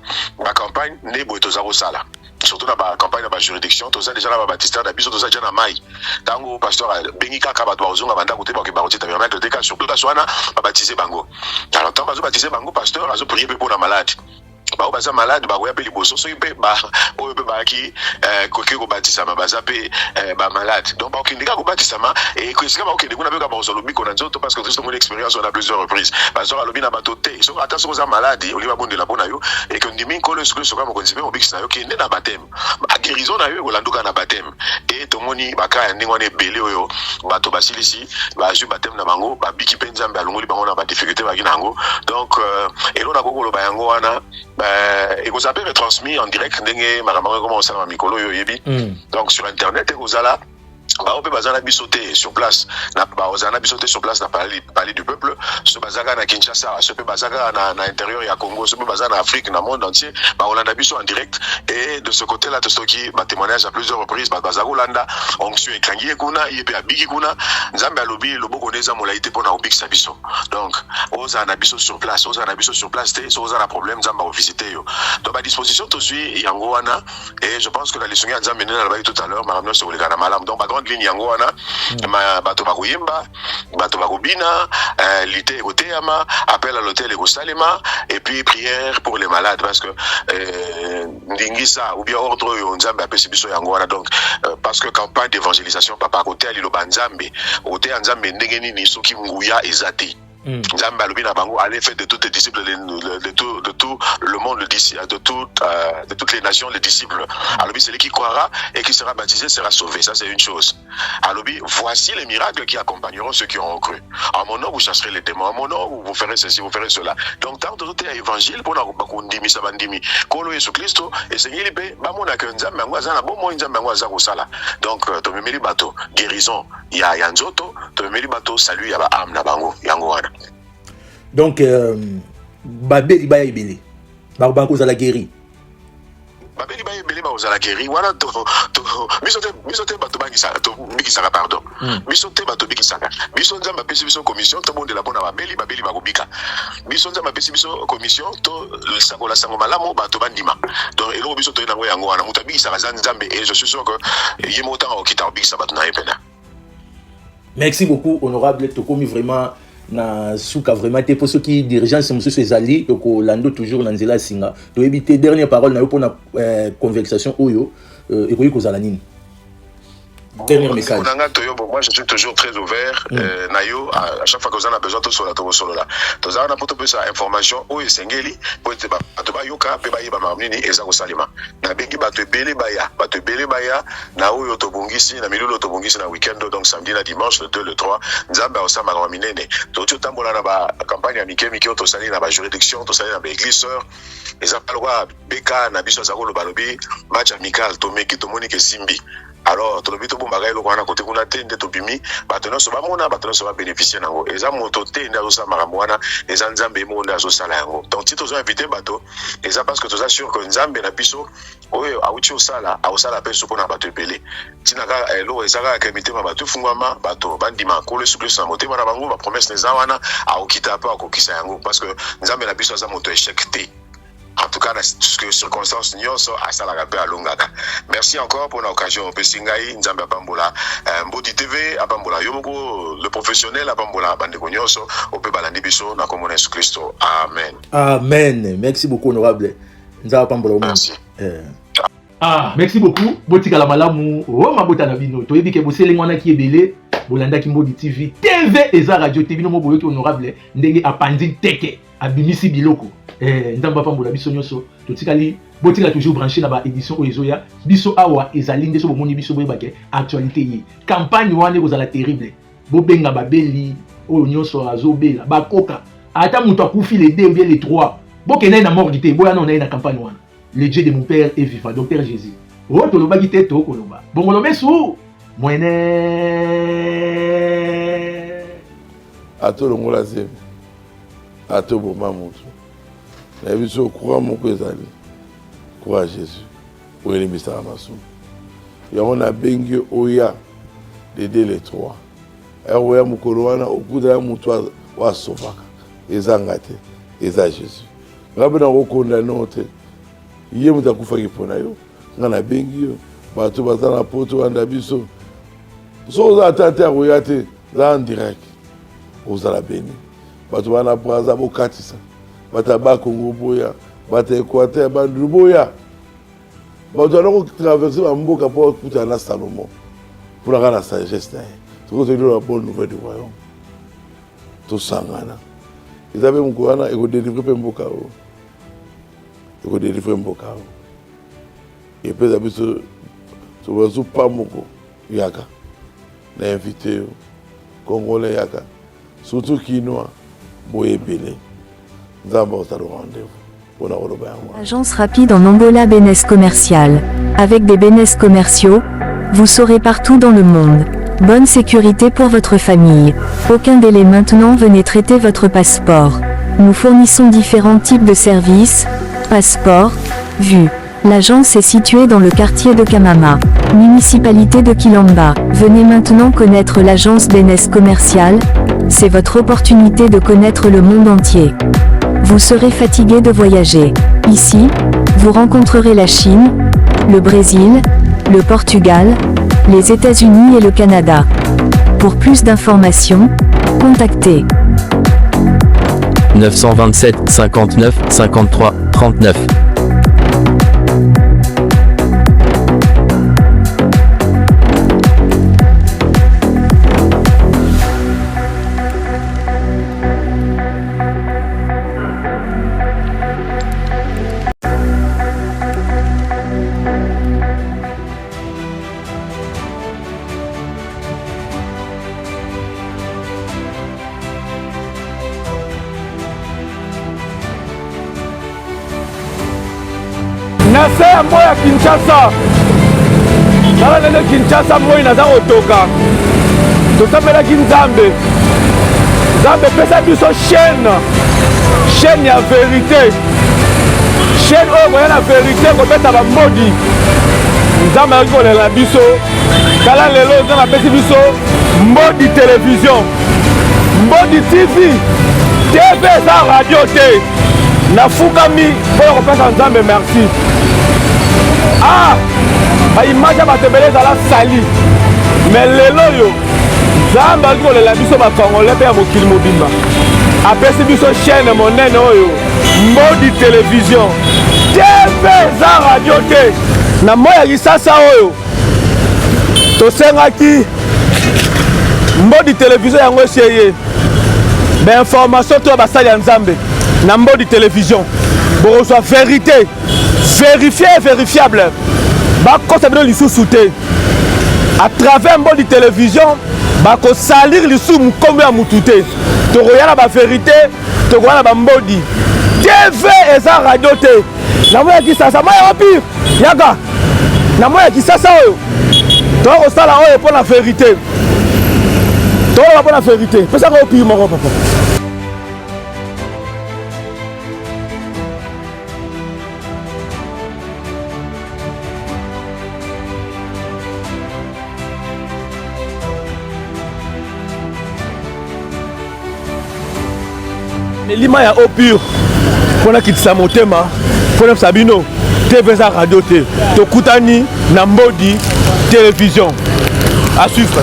campagne ne boy tozako sala surtout dans la campagne de la juridiction, tout ça déjà dans la baptistère, tout ça déjà dans Maï. Tango pasteur Bengika Kabato Ozunga Banda côté pour que Baroté tabernacle de cas surtout la soana a baptisé Bango. Alors tant que baptisé Bango pasteur a prié pour la malade. Ba obaza malade ba koya pe liboso so pe ba oyo pe ba ki koke ko batisa ma baza pe ba malade donc ba okindika ko batisa ma et que sika ba okende kuna pe ka ba osolobi ko na nzoto parce que tout mon expérience on a plusieurs reprises ba so alobi na batote so attention za malade oli ba bonde la bona yo et que ndimi ko le so ko ko konzibe mo bikisa yo kende na baptême ba guérison na yo ko landuka na baptême et to moni ba ka ndingo ne belé oyo bato basilisi ba ju baptême na bango ba biki pe nzambe alongoli bango na ba difficulté ba kinango donc et lo na ko lo ba yango wana et vous avez retransmis en direct ndenge makambo comment ça na mikolo yo yebi donc sur internet et vous allez on peut bazana bisoter sur place na bazana bisoter sur place na parler du peuple ce bazaka na Kinshasa ce peut bazaka na intérieur ya Congo ce peut bazana na Afrique na monde entier on a biso en direct et de ce côté là tostoki ba témoignage à plusieurs reprises bazaka Olanda onction ekangi kuna yepe abiki kuna nzambe alobi loboko neza molaité pona obikisa biso donc oza na biso sur place te so oza na problème nzamba au visiter yo donc à disposition to suis yango wana et je pense que la leçon nzambe nena la tout à l'heure maramno se oleka na malam donc ligne yango wana bato bakoyemba bato bakobina lité ekoteyama appel à l'hôtel ekosalema et puis prière pour les malades parce que ndingisa ou bien ordre oyo nzambe apesi biso yango wana donc parce que campagne d'évangélisation papa kote aliloba nzambe oteya nzambe ndenge nini soki nguya eza te Nzambe alobi na bango allez faire de tous les disciples de tout le monde de toutes les nations les disciples. Alobi celui qui croira et qui sera baptisé sera sauvé. Ça c'est une chose. Alobi voici les miracles qui accompagneront ceux qui auront cru. En mon nom vous chasserez les démons. En mon nom vous ferez ceci, vous ferez cela. Donc tant que tout est évangile pour na bakundimi sabandimi. Kolo Yesu Kristo et sengeli pe ba mona que Nzambe ngwaza na bomo Nzambe ngwaza ko sala. Donc to memeli bato guérison ya nzoto, to memeli bato salut ya ba âme na bango yango wana. Donc babeli ba ibeli. Ba banko za la guéri. Babeli ba ibeli ba za la guéri wana to misote bato bangisa to bikisa pardon. Misote bato bikisa. Biso Nzambe pesi biso commission to bonde la bona babeli ba kobika. Biso Nzambe pesi biso commission to sakola sango malamu bato bandima. Donc elo biso to yango yango wana muta bikisa za Nzambe et je suis sûr que yimota okita bikisa bato na epena. Merci beaucoup honorable Tokomi vraiment na souka vraiment te pour ceux qui dirigeants c'est monsieur Ezali toko lando toujours na nzela singa to éviter dernière parole na yo pour na conversation oyo et ko kozala nini. Dernier message. Moi je suis toujours très ouvert. Nayo à chaque fois que vous en avez besoin tout sur la solo là. Tous en apporte plus information ou esengeli pour te ba yoka pe ba yeba mamnini eza ko salima. Na bengi bato ebele baya na oyo to bongisi na milolo to bongisi na weekend donc samedi na dimanche le 2 le 3 nzambe osama ka minene. To tambola na ba campagne ya mikemi ki to sali na ba juridiction to sali na ba église eza pas loi beka na biso za ko lo balobi match amical to meki to moni ke simbi. Alors to lobito bomba ga eloko wana kote kuna tende to bimi bato nyonso bamona bato nyonso ba bénéficier nango eza moto tende azo makambo wana eza Nzambe monde azo sala yango donc si tozo inviter bato eza parce que toza sûr que Nzambe na biso oyo auti osala peso pona bato ebele tina ka elo eza ka kemite ma bato fungwama bato bandima ko le souple na motema na bango ba promesse neza wana aokita pa akokisa yango parce que Nzambe na biso aza moto échec te. En tout cas, dans ces circonstances, nous sommes à Salagapé à Longaka. Merci encore pour l'occasion. Pessingaï, Nzambe Apambola, Mbodi TV, Apambola, Yomoko, le professionnel Apambola, Bandegonyoso, Ope Balandibiso, Nakomone Jésus Christo. Amen. Amen. Merci beaucoup, honorable. Nzambe Apambola. Merci. Merci beaucoup. Botika la malamu, Roma Botana Bino. To ebike bosele ngwana ki ebele, Bolanda Kimbodi TV, TV eza radio TV no mo boyoki honorable, ndenge apandi teke, abimisi biloko. Nzamba pambola biso nyonso totikali botika toujours branché na ba édition oyezoya biso awa ezali ndeso bomoni biso boyebake actualité yi campagne wana kozala terrible bobenga babeli oyo nyonso azobela bakoka ata muto akufi les 2 ou bien les 3 bokena na morgité boya na na campagne wana le Dieu de mon père est vivant docteur Jésus o to loba gite to koloba bongolo besu mwene ato longola zeme ato boma mutu na biso croix moko ezali croix Jésus oyelimbisaka masumu yango nabengi oya les 2 les 3 oya mokolo wana okuta ya moto wasovaka ezanga te eza Jésus nga mpe nakokondane o te ye moto akufaki mpona yo nga nabengi yo bato baza na poto wanda biso so oza ata te akoya te za en direct ozala beni bato bana braza bokatisa bata ba Congo boya bata Équateur bandu boya bato aloko traverser ba mboka pour kuta na Salomon pour la sagesse na to ko la bonne nouvelle du royaume to sangana izabe mukwana eko délivrer mboka o eko délivrer mboka o et puis abiso to bazo pa moko yaka na invité yo congolais yaka surtout kinois boyebele. Agence rapide en Angola Bénès commercial. Avec des Bénès commerciaux, vous saurez partout dans le monde. Bonne sécurité pour votre famille. Aucun délai maintenant, venez traiter votre passeport. Nous fournissons différents types de services, passeport, vue. L'agence est située dans le quartier de Kamama, municipalité de Kilamba. Venez maintenant connaître l'agence Bénès commercial, c'est votre opportunité de connaître le monde entier. Vous serez fatigué de voyager. Ici, vous rencontrerez la Chine, le Brésil, le Portugal, les États-Unis et le Canada. Pour plus d'informations, contactez 927 59 53 39. merci ya moi ya Kinshasa tala lelo Kinshasa moi naza kotoka tosambelaki Nzambe Nzambe pesa biso chaîne ya vérité chaîne oyo koya na vérité kobeta bambodi Nzambe ayaki kolela biso tala lelo Nzambe apesi biso Mbodi télévision Mbodi TV TV eza radio te nafukami mpo kopesa Nzambe merci baimage ya bato ebele ezala sali me lelo oyo Nzambe azali kolela biso bakongole mpe ya mokili mobimba apesi biso chaîne monene oyo Mbodi télévision TV eza radio te na moi ya Kisasa oyo tosengaki Mbodi télévision yango eseye bainformation to basali ya Nzambe na Mbodi télévision bokozwa vérité vérifié et vérifiable bakosa bino lisusu te à travers Mbodi télévision bakosalir lisusu mokombo ya mutu te tokoya na bavérité tokoya na bambodi TV eza radio te na moi ya Kisasa moi ya pire yaka na moi ya Kisasa oyo tokosala oyo mpo na vérité tokola mpo na vérité pesaka oyo pire moko papa elima ya eau pure mpona kitisa motema mpona sabino TV eza radio te tokutani na Mbodi télévision à suivre.